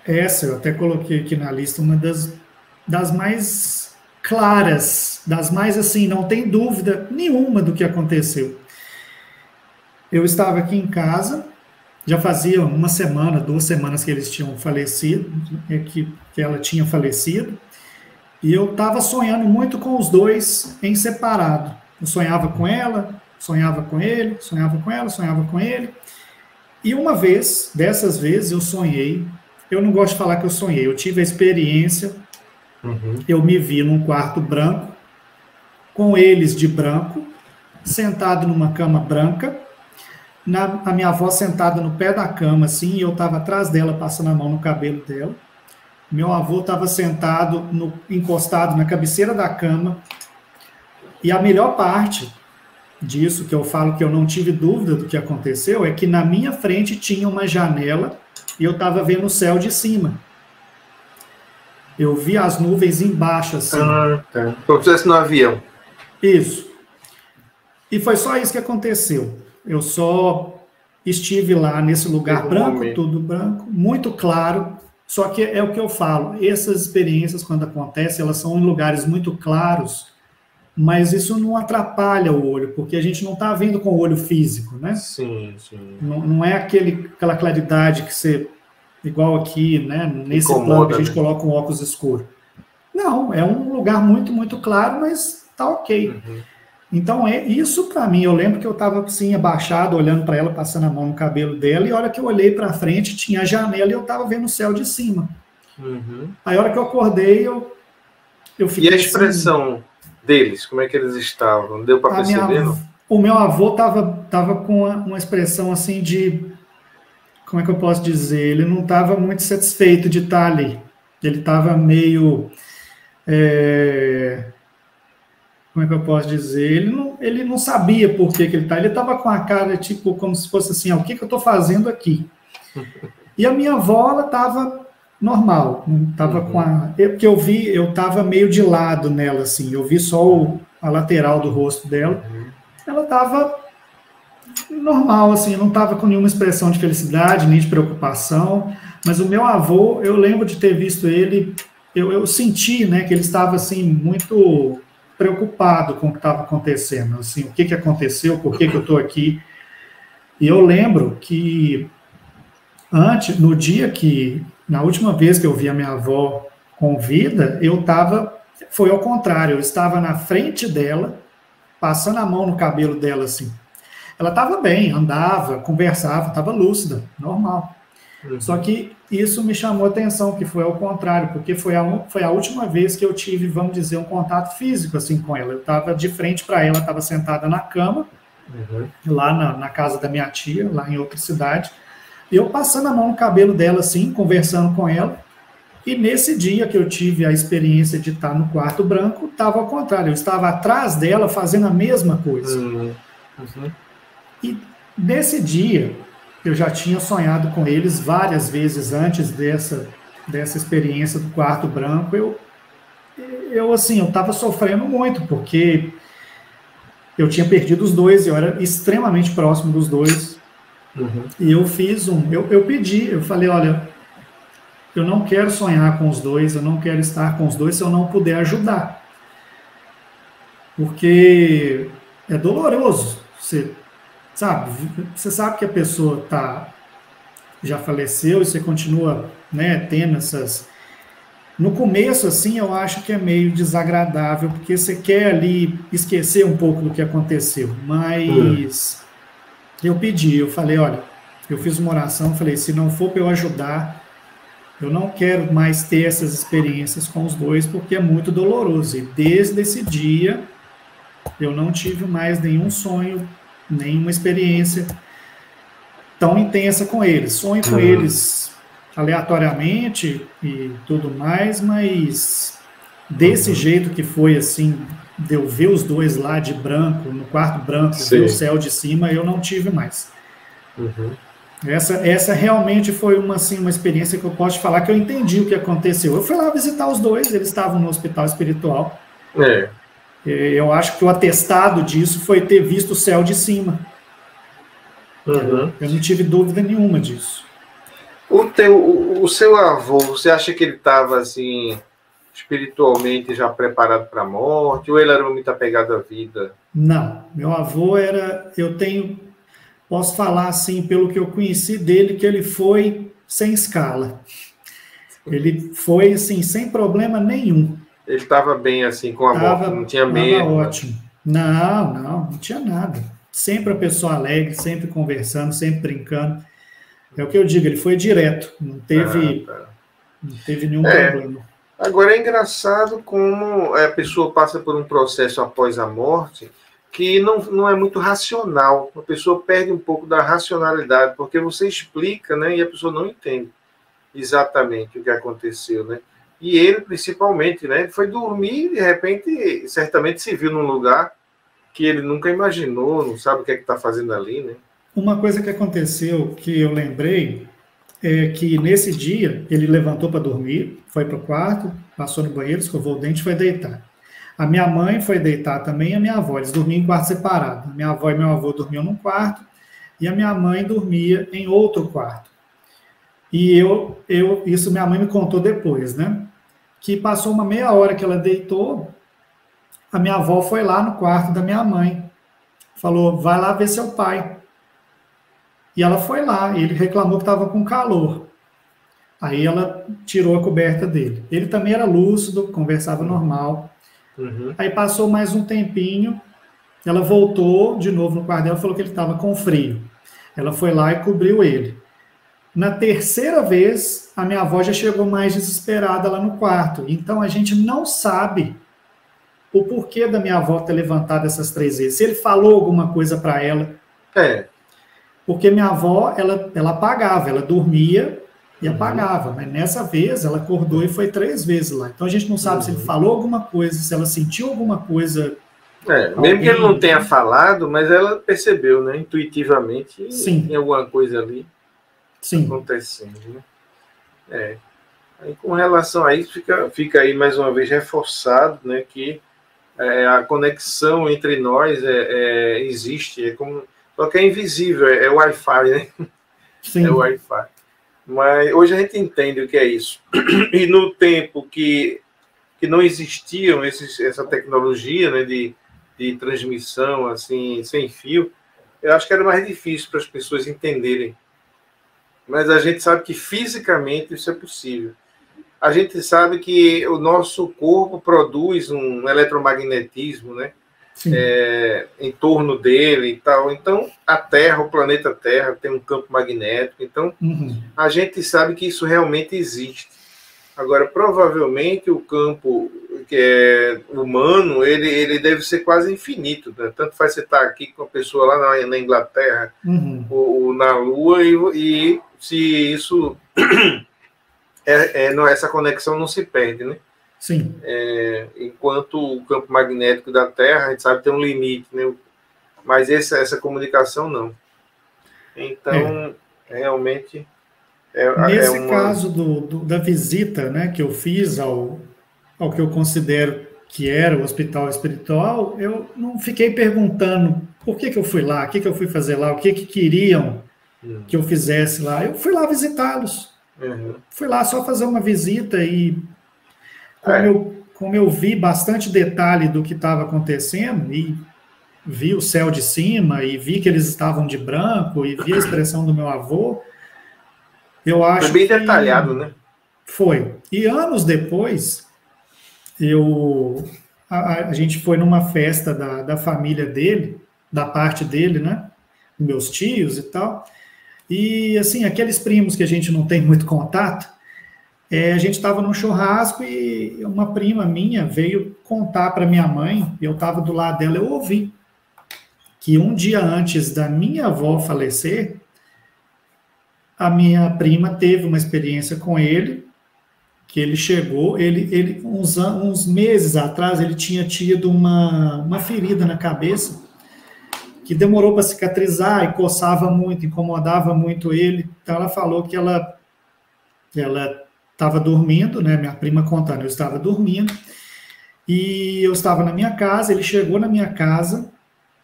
eu até coloquei aqui na lista, uma das mais claras, das mais assim, não tem dúvida nenhuma do que aconteceu. Eu estava aqui em casa, já fazia 1 semana, 2 semanas que eles tinham falecido, que ela tinha falecido, e eu estava sonhando muito com os 2 em separado. Eu sonhava com ela, sonhava com ele, sonhava com ela, sonhava com ele. E uma vez, dessas vezes, eu sonhei. Eu não gosto de falar que eu sonhei, eu tive a experiência. Eu me vi num quarto branco, com eles de branco, sentado numa cama branca, a minha avó sentada no pé da cama, assim, e eu estava atrás dela, passando a mão no cabelo dela. Meu avô estava sentado, encostado na cabeceira da cama. E a melhor parte disso, que eu falo que eu não tive dúvida do que aconteceu, é que na minha frente tinha uma janela e eu estava vendo o céu de cima. Eu vi as nuvens embaixo, assim. Tá. Como se estivesse no avião. Isso. E foi só isso que aconteceu. Eu só estive lá nesse lugar branco, tudo branco, muito claro. Só que é o que eu falo, essas experiências, quando acontecem, elas são em lugares muito claros, mas isso não atrapalha o olho, porque a gente não está vendo com o olho físico, né? Sim, sim. Não é aquela claridade que você, igual aqui, né? Nesse plano que a gente coloca um óculos escuro. Não, é um lugar muito, muito claro, mas tá ok. Então, isso para mim, eu lembro que eu estava assim, abaixado, olhando para ela, passando a mão no cabelo dela, e a hora que eu olhei para frente, tinha a janela e eu estava vendo o céu de cima. Aí a hora que eu acordei, eu fiquei. E a expressão deles, como é que eles estavam? Deu para perceber? O meu avô estava com uma expressão assim de, como é que eu posso dizer? Ele não estava muito satisfeito de estar ali. Ele estava meio... como é que eu posso dizer? Ele não sabia por que ele estava. Ele estava com a cara, tipo, como se fosse assim, o que eu estou fazendo aqui? E a minha avó, ela estava normal. Não estava com a... Porque eu estava meio de lado nela, assim. Eu vi só a lateral do rosto dela. Ela estava normal, assim. Não estava com nenhuma expressão de felicidade, nem de preocupação. Mas o meu avô, eu lembro de ter visto ele... Eu senti, né, que ele estava, assim, muito... preocupado com o que estava acontecendo, assim, o que aconteceu, por que eu estou aqui. E eu lembro que no dia na última vez que eu vi a minha avó com vida, foi ao contrário, eu estava na frente dela, passando a mão no cabelo dela, assim. Ela estava bem, andava, conversava, estava lúcida, normal. Só que isso me chamou a atenção, que foi ao contrário, porque foi a última vez que eu tive, vamos dizer, um contato físico assim com ela. Eu estava de frente para ela, estava sentada na cama, lá na casa da minha tia, lá em outra cidade, e eu passando a mão no cabelo dela assim, conversando com ela, e nesse dia que eu tive a experiência de estar no quarto branco, estava ao contrário, eu estava atrás dela fazendo a mesma coisa. E nesse dia... eu já tinha sonhado com eles várias vezes antes dessa experiência do quarto branco. eu estava sofrendo muito, porque eu tinha perdido os dois, eu era extremamente próximo dos dois, e eu fiz eu pedi, eu falei, olha, eu não quero sonhar com os dois, eu não quero estar com os dois se eu não puder ajudar, porque é doloroso, você sabe que a pessoa já faleceu e você continua, né, tendo essas... No começo, assim, eu acho que é meio desagradável, porque você quer ali esquecer um pouco do que aconteceu, mas eu falei, olha, eu fiz uma oração, falei, se não for para eu ajudar, eu não quero mais ter essas experiências com os dois, porque é muito doloroso, e desde esse dia, eu não tive mais nenhum sonho, nenhuma experiência tão intensa com eles. Sonho com eles aleatoriamente e tudo mais, mas desse jeito que foi assim, de eu ver os dois lá de branco, no quarto branco, ver o céu de cima, eu não tive mais. Essa realmente foi uma experiência que eu posso falar que eu entendi o que aconteceu. Eu fui lá visitar os dois, eles estavam no hospital espiritual. Eu acho que o atestado disso foi ter visto o céu de cima. Eu não tive dúvida nenhuma disso. O seu avô, você acha que ele estava assim, espiritualmente já preparado para a morte, ou ele era muito apegado à vida? Não, meu avô era, posso falar assim, pelo que eu conheci dele, que ele foi sem escala. Ele foi assim, sem problema nenhum. Ele estava bem assim com a morte, não tinha medo? Estava ótimo. Não tinha nada. Sempre a pessoa alegre, sempre conversando, sempre brincando. É o que eu digo, ele foi direto, não teve nenhum problema. Agora é engraçado como a pessoa passa por um processo após a morte que não é muito racional. A pessoa perde um pouco da racionalidade, porque você explica, né, e a pessoa não entende exatamente o que aconteceu, né? E ele, principalmente, né, ele foi dormir e, de repente, certamente se viu num lugar que ele nunca imaginou, não sabe o que é que está fazendo ali, né? Uma coisa que aconteceu, que eu lembrei, é que nesse dia ele levantou para dormir, foi para o quarto, passou no banheiro, escovou o dente e foi deitar. A minha mãe foi deitar também e a minha avó, eles dormiam em quarto separado. Minha avó e meu avô dormiam num quarto e a minha mãe dormia em outro quarto. E isso minha mãe me contou depois, né? Que passou uma meia hora que ela deitou, a minha avó foi lá no quarto da minha mãe, falou, vai lá ver seu pai. E ela foi lá, e ele reclamou que estava com calor. Aí ela tirou a coberta dele. Ele também era lúcido, conversava normal. Aí passou mais um tempinho, ela voltou de novo no quarto dela e falou que ele estava com frio. Ela foi lá e cobriu ele. Na terceira vez, a minha avó já chegou mais desesperada lá no quarto. Então, a gente não sabe o porquê da minha avó ter levantado essas 3 vezes. Se ele falou alguma coisa para ela. Porque minha avó, ela apagava, ela dormia e apagava. Mas nessa vez, ela acordou e foi 3 vezes lá. Então, a gente não sabe se ele falou alguma coisa, se ela sentiu alguma coisa. Mesmo que ele não tenha falado, mas ela percebeu, né, intuitivamente, tem alguma coisa ali. Acontecendo, né? Aí, com relação a isso, fica aí mais uma vez reforçado, né, que a conexão entre nós existe, só que é invisível, é Wi-Fi, né? É Wi-Fi. Mas hoje a gente entende o que é isso. E no tempo que não existiam essa tecnologia, né, de transmissão assim sem fio, eu acho que era mais difícil para as pessoas entenderem. Mas a gente sabe que fisicamente isso é possível. A gente sabe que o nosso corpo produz um eletromagnetismo, né? Em torno dele e tal. Então, a Terra, o planeta Terra, tem um campo magnético. Então, a gente sabe que isso realmente existe. Agora, provavelmente, o campo que é humano, ele deve ser quase infinito, né? Tanto faz você estar aqui com a pessoa lá na Inglaterra ou na Lua e se isso essa conexão não se perde, né? Enquanto o campo magnético da Terra, a gente sabe, tem um limite, né? Mas essa comunicação não. Então, realmente... Nesse caso da visita, né, que eu fiz ao ao que eu considero que era o hospital espiritual, eu não fiquei perguntando por que eu fui lá, o que eu fui fazer lá, o que queriam que eu fizesse lá. Eu fui lá visitá-los. Fui lá só fazer uma visita e como eu vi bastante detalhe do que estava acontecendo e vi o céu de cima e vi que eles estavam de branco e vi a expressão do meu avô, eu acho foi bem detalhado, né? Foi. E anos depois, a gente foi numa festa da família dele, da parte dele, né? Meus tios e tal. E, assim, aqueles primos que a gente não tem muito contato, a gente estava num churrasco e uma prima minha veio contar para minha mãe, eu estava do lado dela, eu ouvi que um dia antes da minha avó falecer, a minha prima teve uma experiência com ele, que ele chegou, uns meses atrás, ele tinha tido uma ferida na cabeça, que demorou para cicatrizar e coçava muito, incomodava muito ele. Então ela falou que ela estava dormindo, né? Minha prima contando, eu estava dormindo, e eu estava na minha casa, ele chegou na minha casa,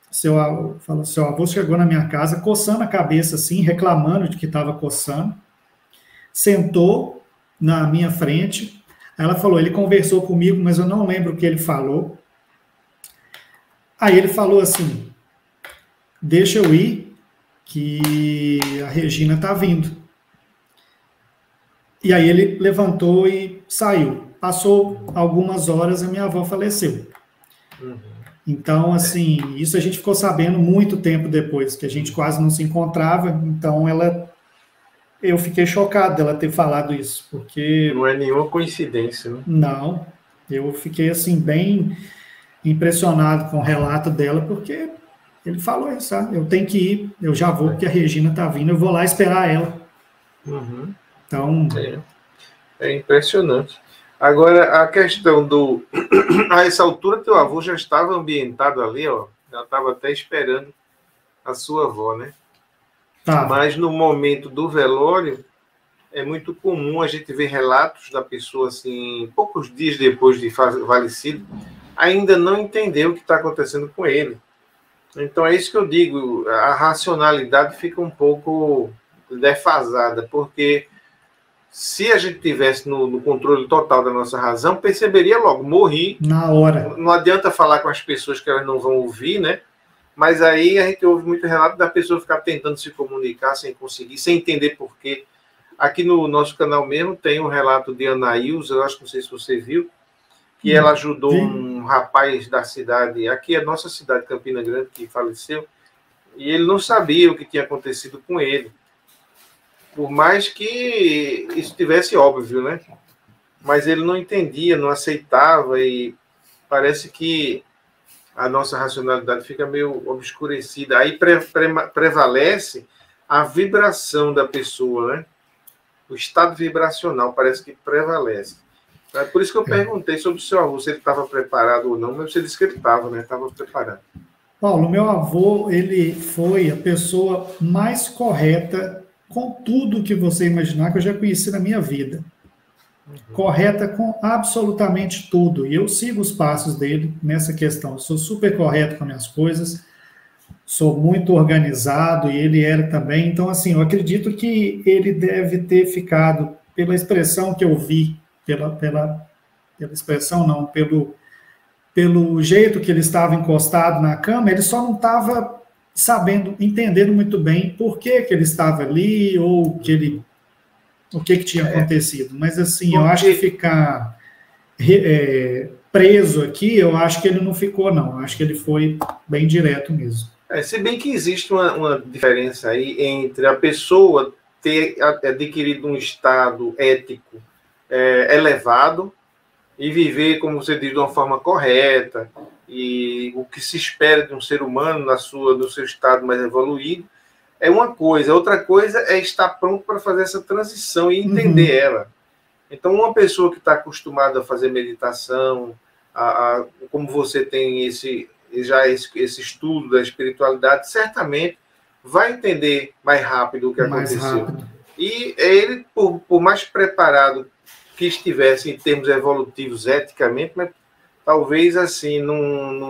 seu avô chegou na minha casa, coçando a cabeça assim, reclamando de que estava coçando, sentou na minha frente, aí ela falou, ele conversou comigo, mas eu não lembro o que ele falou. Aí ele falou assim, deixa eu ir, que a Regina está vindo. E aí ele levantou e saiu. Passou algumas horas, a minha avó faleceu. Então, assim, isso a gente ficou sabendo muito tempo depois, que a gente quase não se encontrava, então eu fiquei chocado dela ter falado isso, porque... Não é nenhuma coincidência, né? Não, eu fiquei, assim, bem impressionado com o relato dela, porque ele falou isso, sabe? Eu tenho que ir, eu já vou, porque a Regina está vindo, eu vou lá esperar ela. Então... É impressionante. Agora, a questão do... A essa altura, teu avô já estava ambientado ali, ó. Já estava até esperando a sua avó, né? Tá. Mas no momento do velório, é muito comum a gente ver relatos da pessoa, assim, poucos dias depois de falecido, ainda não entender o que está acontecendo com ele. Então, é isso que eu digo. A racionalidade fica um pouco defasada, porque... Se a gente tivesse no controle total da nossa razão, perceberia logo, morri. Na hora. Não adianta falar com as pessoas que elas não vão ouvir, né? Mas aí a gente ouve muito relato da pessoa ficar tentando se comunicar sem conseguir, sem entender por quê. Aqui no nosso canal mesmo tem um relato de Anaílza, eu acho que não sei se você viu, que ela ajudou um rapaz da cidade, aqui é a nossa cidade, Campina Grande, que faleceu, e ele não sabia o que tinha acontecido com ele. Por mais que isso tivesse óbvio, né? Mas ele não entendia, não aceitava, e parece que a nossa racionalidade fica meio obscurecida. Aí prevalece a vibração da pessoa, né? O estado vibracional parece que prevalece. É por isso que eu perguntei sobre o seu avô, se ele estava preparado ou não, mas você disse que ele estava, né? Estava preparado. Paulo, meu avô, ele foi a pessoa mais correta com tudo que você imaginar que eu já conheci na minha vida. Correta com absolutamente tudo. E eu sigo os passos dele nessa questão. Eu sou super correto com minhas coisas, sou muito organizado, e ele era também. Então, assim, eu acredito que ele deve ter ficado, pela expressão que eu vi, pela expressão não, pelo jeito que ele estava encostado na cama, ele só não estava entendendo muito bem por que ele estava ali, ou o que tinha acontecido. Mas, assim, eu acho que ficar preso aqui, eu acho que ele não ficou, não. Eu acho que ele foi bem direto mesmo. Se bem que existe uma diferença aí entre a pessoa ter adquirido um estado ético elevado e viver, como você diz, de uma forma correta, e o que se espera de um ser humano no seu estado mais evoluído, é uma coisa. Outra coisa é estar pronto para fazer essa transição e entender ela. Então, uma pessoa que está acostumada a fazer meditação, como você tem esse estudo da espiritualidade, certamente vai entender mais rápido o que aconteceu. E ele, por mais preparado que estivesse em termos evolutivos eticamente, mas talvez assim não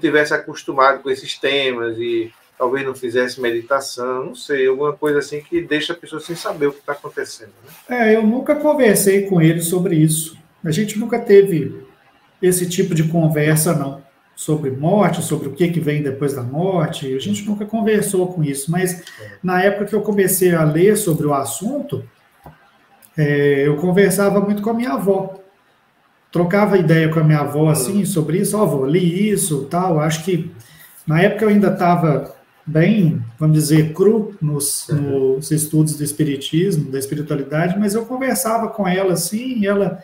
tivesse acostumado com esses temas e talvez não fizesse meditação, não sei, alguma coisa assim que deixa a pessoa sem saber o que está acontecendo. Né? Eu nunca conversei com ele sobre isso. A gente nunca teve esse tipo de conversa, não. Sobre morte, sobre o que vem depois da morte. A gente nunca conversou com isso, mas na época que eu comecei a ler sobre o assunto, eu conversava muito com a minha avó. Trocava ideia com a minha avó, assim, sobre isso. Ó, avó, li isso, tal. Acho que na época eu ainda estava bem, vamos dizer, cru nos estudos do espiritismo, da espiritualidade, mas eu conversava com ela, assim, e ela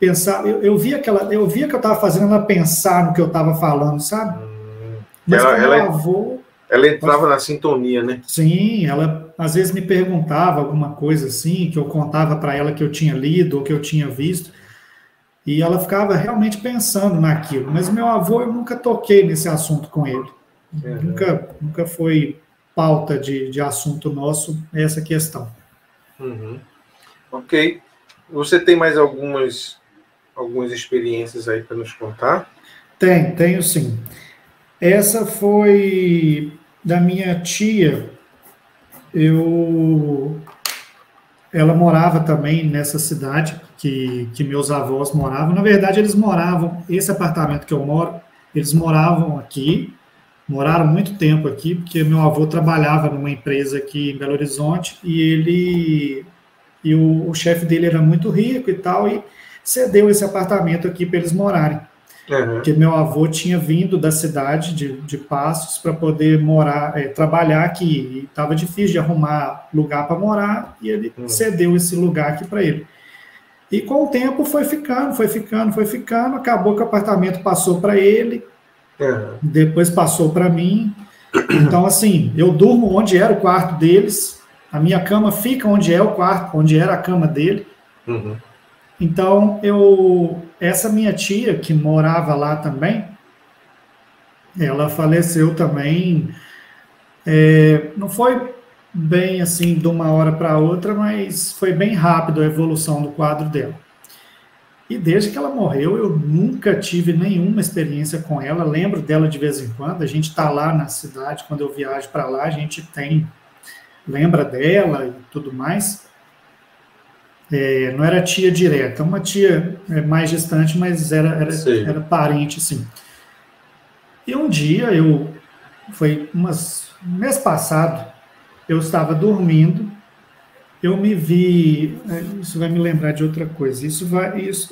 pensava, eu via que eu estava fazendo ela pensar no que eu estava falando, sabe? Mas ela entrava na sintonia, né? Sim, ela às vezes me perguntava alguma coisa assim, que eu contava para ela que eu tinha lido ou que eu tinha visto, e ela ficava realmente pensando naquilo. Mas meu avô, eu nunca toquei nesse assunto com ele. Nunca foi pauta de assunto nosso essa questão. Ok. Você tem mais algumas experiências aí para nos contar? Tenho sim. Essa foi da minha tia. Ela morava também nessa cidade que meus avós moravam. Na verdade, eles moravam, esse apartamento que eu moro, eles moravam aqui, moraram muito tempo aqui, porque meu avô trabalhava numa empresa aqui em Belo Horizonte e o chefe dele era muito rico e tal, e cedeu esse apartamento aqui para eles morarem. Porque meu avô tinha vindo da cidade de Passos para poder trabalhar aqui, e estava difícil de arrumar lugar para morar, e ele cedeu esse lugar aqui para ele. E com o tempo foi ficando, acabou que o apartamento passou para ele, depois passou para mim. Então, assim, eu durmo onde era o quarto deles, a minha cama fica onde é o quarto, onde era a cama dele. Então, essa minha tia, que morava lá também, ela faleceu também, não foi bem assim de uma hora para outra, mas foi bem rápido a evolução do quadro dela. E desde que ela morreu, eu nunca tive nenhuma experiência com ela, lembro dela de vez em quando, a gente está lá na cidade, quando eu viajo para lá, a gente lembra dela e tudo mais. Não era tia direta, uma tia mais distante, mas era parente, sim. E um dia, foi mês passado, eu estava dormindo, eu me vi, isso vai me lembrar de outra coisa,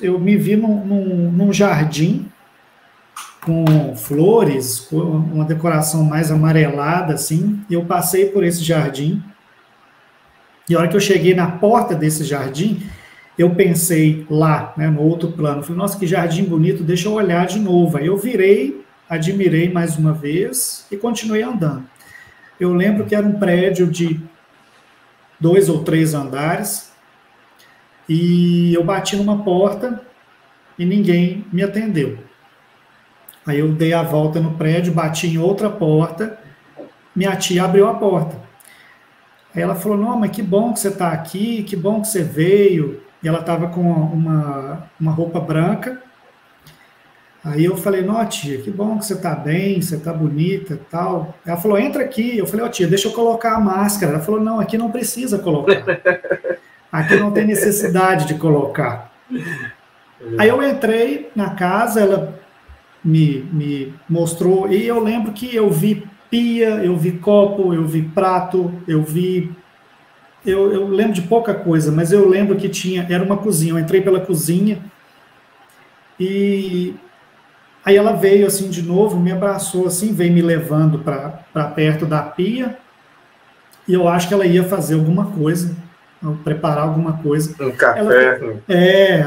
eu me vi num jardim com flores, com uma decoração mais amarelada, assim, e eu passei por esse jardim. E a hora que eu cheguei na porta desse jardim, eu pensei lá, né, no outro plano, falei, nossa, que jardim bonito, deixa eu olhar de novo. Aí eu virei, admirei mais uma vez e continuei andando. Eu lembro que era um prédio de 2 ou 3 andares e eu bati numa porta e ninguém me atendeu. Aí eu dei a volta no prédio, bati em outra porta, minha tia abriu a porta. Aí ela falou, não, mas que bom que você está aqui, que bom que você veio. E ela estava com uma roupa branca. Aí eu falei, não, tia, que bom que você está bem, você está bonita e tal. Ela falou, entra aqui. Eu falei, tia, deixa eu colocar a máscara. Ela falou, não, aqui não precisa colocar. Aqui não tem necessidade de colocar. Aí eu entrei na casa, ela me mostrou, e eu lembro que eu vi pia, eu vi copo, eu vi prato, eu lembro de pouca coisa, mas eu lembro que era uma cozinha, eu entrei pela cozinha, e aí ela veio assim de novo, me abraçou assim, veio me levando para perto da pia, e eu acho que ela ia fazer alguma coisa, preparar alguma coisa. Um café.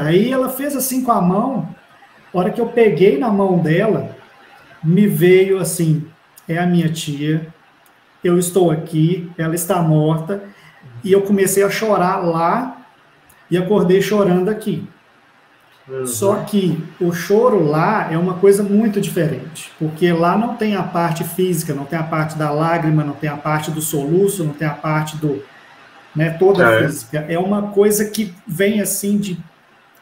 Aí ela fez assim com a mão, a hora que eu peguei na mão dela, me veio assim, é a minha tia, eu estou aqui, ela está morta, e eu comecei a chorar lá e acordei chorando aqui. Só que o choro lá é uma coisa muito diferente, porque lá não tem a parte física, não tem a parte da lágrima, não tem a parte do soluço, não tem a parte toda física. É uma coisa que vem assim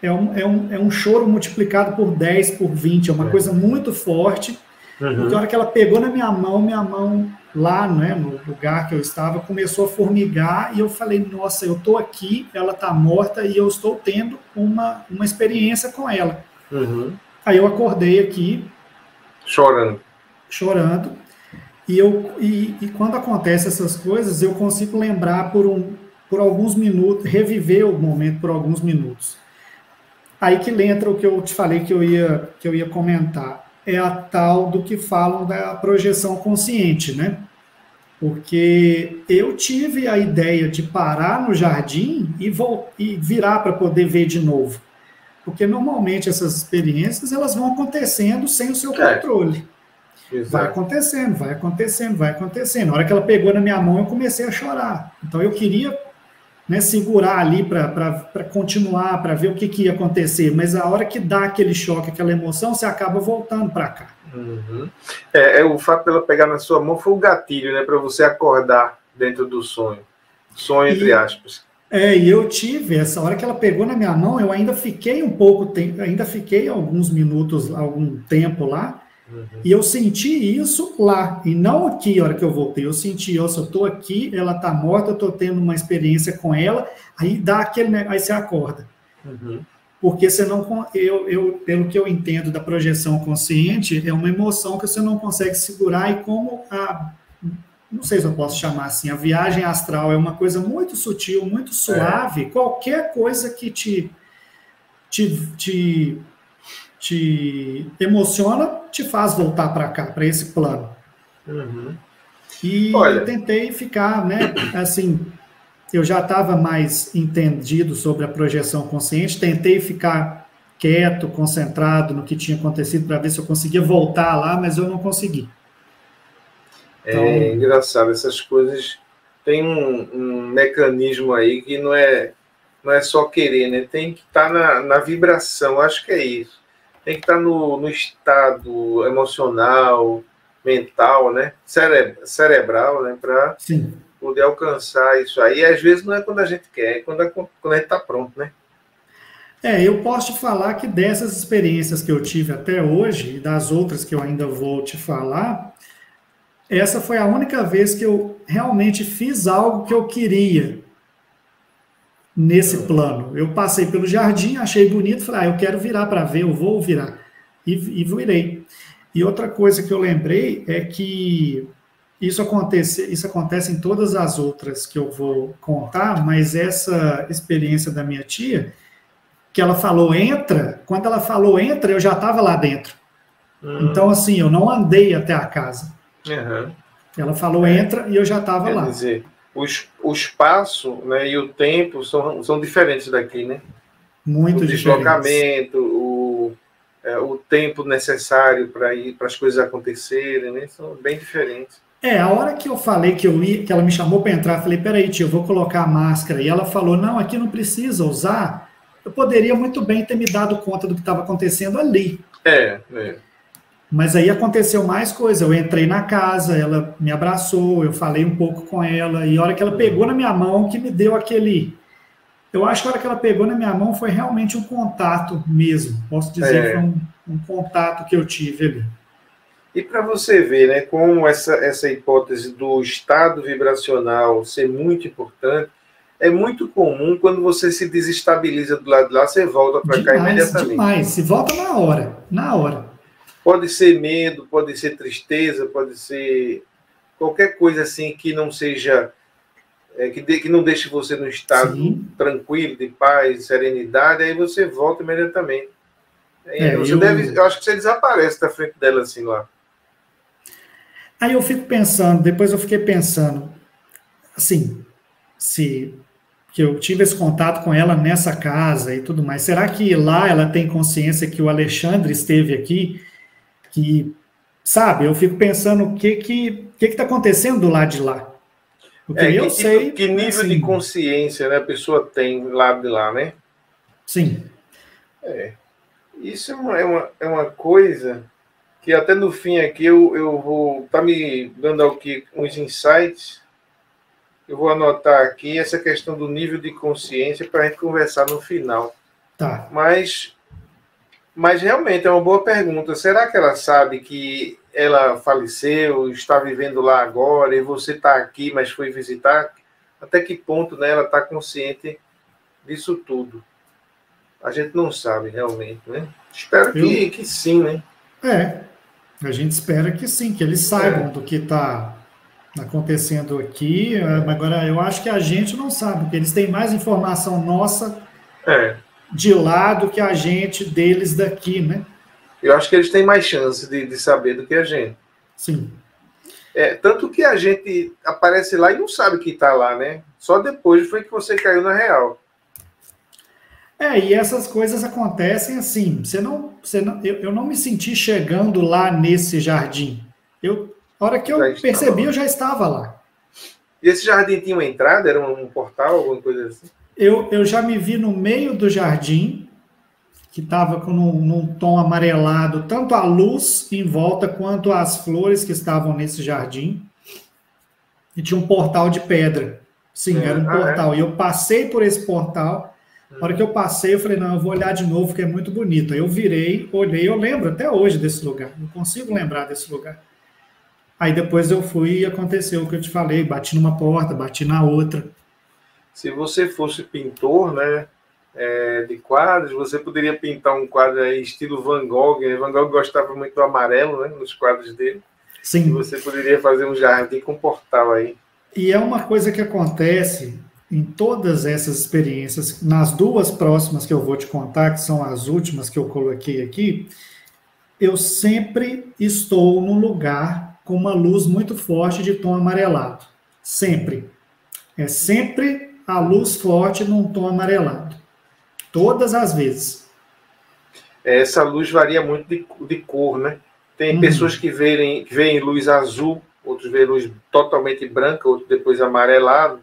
é um choro multiplicado por 10, por 20, é uma coisa muito forte. Porque a hora que ela pegou na minha mão lá, né, no lugar que eu estava, começou a formigar e eu falei, nossa, eu estou aqui, ela está morta e eu estou tendo uma experiência com ela. Aí eu acordei aqui chorando e quando acontecem essas coisas, eu consigo lembrar por alguns minutos, reviver o momento por alguns minutos. Aí que entra o que eu te falei que eu ia comentar. É a tal do que falam da projeção consciente, né? Porque eu tive a ideia de parar no jardim e virar para poder ver de novo. Porque normalmente essas experiências elas vão acontecendo sem o seu controle. Vai acontecendo, vai acontecendo, vai acontecendo. Na hora que ela pegou na minha mão, eu comecei a chorar. Então eu queria, né, segurar ali para continuar, para ver o que ia acontecer, mas a hora que dá aquele choque, aquela emoção, você acaba voltando para cá. O fato dela pegar na sua mão foi o gatilho, né, para você acordar dentro do sonho. Sonho, entre aspas. E eu tive, essa hora que ela pegou na minha mão, eu ainda fiquei ainda fiquei alguns minutos, algum tempo lá, e eu senti isso lá, e não aqui, a hora que eu voltei, eu senti, eu estou aqui, ela está morta, eu estou tendo uma experiência com ela, aí dá aquele, aí você acorda. Porque você não, pelo que eu entendo da projeção consciente, é uma emoção que você não consegue segurar, e como não sei se eu posso chamar assim, a viagem astral é uma coisa muito sutil, muito suave, qualquer coisa que te emociona, te faz voltar para cá, para esse plano. E eu tentei ficar, né, assim, eu já estava mais entendido sobre a projeção consciente, tentei ficar quieto, concentrado no que tinha acontecido para ver se eu conseguia voltar lá, mas eu não consegui. Então, é engraçado, essas coisas tem um mecanismo aí que não é só querer, né? Tem que estar na vibração, acho que é isso. Tem que estar no estado emocional, mental, né? Cerebral, né? Para poder alcançar isso aí. E às vezes não é quando a gente quer, é quando a gente está pronto, né? Eu posso te falar que dessas experiências que eu tive até hoje, e das outras que eu ainda vou te falar, essa foi a única vez que eu realmente fiz algo que eu queria nesse plano. Eu passei pelo jardim, achei bonito, falei, eu quero virar para ver, eu vou virar. E virei. E outra coisa que eu lembrei é que isso acontece em todas as outras que eu vou contar, mas essa experiência da minha tia, que ela falou entra, quando ela falou entra, eu já estava lá dentro. Então, assim, eu não andei até a casa. Ela falou entra e eu já estava lá. Quer dizer, o espaço, né, e o tempo são diferentes daqui, né? Muito diferentes. O deslocamento, o tempo necessário para as coisas acontecerem, né? São bem diferentes. A hora que eu falei que ela me chamou para entrar, eu falei, peraí, tio, eu vou colocar a máscara. E ela falou, não, aqui não precisa usar. Eu poderia muito bem ter me dado conta do que estava acontecendo ali. Mas aí aconteceu mais coisa. Eu entrei na casa, ela me abraçou, eu falei um pouco com ela, e a hora que ela pegou na minha mão, que me deu aquele... Eu acho que a hora que ela pegou na minha mão foi realmente um contato mesmo. Posso dizer que foi um contato que eu tive ali. E para você ver, né, como essa hipótese do estado vibracional ser muito importante, é muito comum quando você se desestabiliza do lado de lá, você volta para cá imediatamente. Demais, se volta na hora. Pode ser medo, pode ser tristeza, pode ser qualquer coisa assim que não seja, que não deixe você no estado tranquilo, de paz, serenidade, aí você volta imediatamente. Eu acho que você desaparece da frente dela assim lá. Aí eu fico pensando, depois eu fiquei pensando, assim, que eu tive esse contato com ela nessa casa e tudo mais, será que lá ela tem consciência que o Alexandre esteve aqui? Que, sabe, eu fico pensando o que está acontecendo do lado de lá. Porque eu sei... Que nível de consciência, né, a pessoa tem lá de lá, né? Sim. Isso é uma coisa que até no fim aqui eu vou... Está me dando aqui uns insights. Eu vou anotar aqui essa questão do nível de consciência para a gente conversar no final. Tá. Mas realmente é uma boa pergunta. Será que ela sabe que ela faleceu, está vivendo lá agora, e você está aqui, mas foi visitar? Até que ponto, né, ela está consciente disso tudo? A gente não sabe realmente, né? Espero que sim, né? A gente espera que sim, que eles saibam do que está acontecendo aqui. Agora, eu acho que a gente não sabe, porque eles têm mais informação nossa de lá do que a gente deles daqui, né? Eu acho que eles têm mais chance de saber do que a gente. Sim. Tanto que a gente aparece lá e não sabe que está lá, né? Só depois foi que você caiu na real. E essas coisas acontecem assim. Eu não me senti chegando lá nesse jardim. A hora que eu percebi, eu já estava lá. E esse jardim tinha uma entrada? Era um portal, alguma coisa assim? Eu já me vi no meio do jardim, que estava com num tom amarelado, tanto a luz em volta quanto as flores que estavam nesse jardim. E tinha um portal de pedra. Sim, era um portal. E eu passei por esse portal. Na hora que eu passei, eu falei, não, eu vou olhar de novo, porque é muito bonito. Aí eu virei, olhei, eu lembro até hoje desse lugar. Eu consigo lembrar desse lugar. Aí depois eu fui e aconteceu o que eu te falei. Bati numa porta, bati na outra. Se você fosse pintor, né, de quadros, você poderia pintar um quadro aí estilo Van Gogh. Van Gogh gostava muito do amarelo, né, nos quadros dele. Sim. E você poderia fazer um jardim com portal aí. E é uma coisa que acontece em todas essas experiências, nas duas próximas que eu vou te contar, que são as últimas que eu coloquei aqui, eu sempre estou num lugar com uma luz muito forte de tom amarelado. Sempre. É sempre a luz forte num tom amarelado. Todas as vezes. Essa luz varia muito de cor, né? Tem pessoas que veem luz azul, outros veem luz totalmente branca, outros depois amarelado.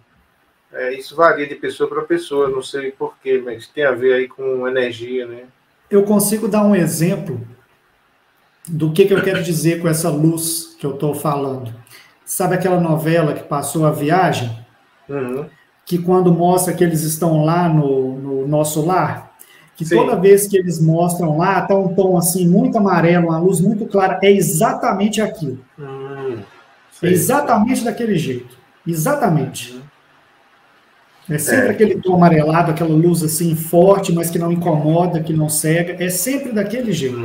Isso varia de pessoa para pessoa, não sei porquê, mas tem a ver aí com energia, né? Eu consigo dar um exemplo do que eu quero dizer com essa luz que eu estou falando. Sabe aquela novela que passou A Viagem? Que quando mostra que eles estão lá no nosso lar, que Sim. Toda vez que eles mostram lá, está um tom assim muito amarelo, uma luz muito clara, é exatamente aquilo. É exatamente daquele jeito. Exatamente. É sempre aquele tom amarelado, aquela luz assim forte, mas que não incomoda, que não cega. É sempre daquele jeito.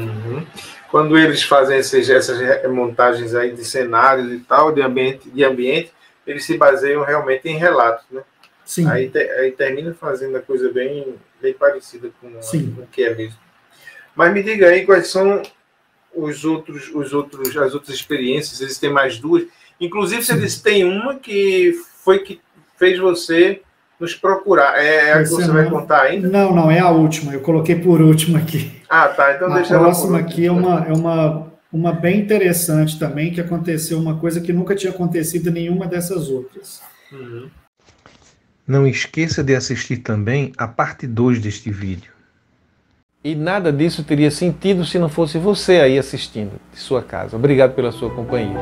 Quando eles fazem essas montagens aí de cenários e tal, de ambiente, eles se baseiam realmente em relatos, né? Sim. Aí termina fazendo a coisa bem parecida com o que é mesmo. Mas me diga aí quais são as outras experiências. Existem mais duas. Inclusive, você disse que tem uma que fez você nos procurar. É a que você vai contar ainda? Não, é a última. Eu coloquei por último aqui. Ah, tá. Então deixa ela por último. A próxima aqui é uma bem interessante também, que aconteceu uma coisa que nunca tinha acontecido em nenhuma dessas outras. Não esqueça de assistir também a parte 2 deste vídeo. E nada disso teria sentido se não fosse você aí assistindo de sua casa. Obrigado pela sua companhia.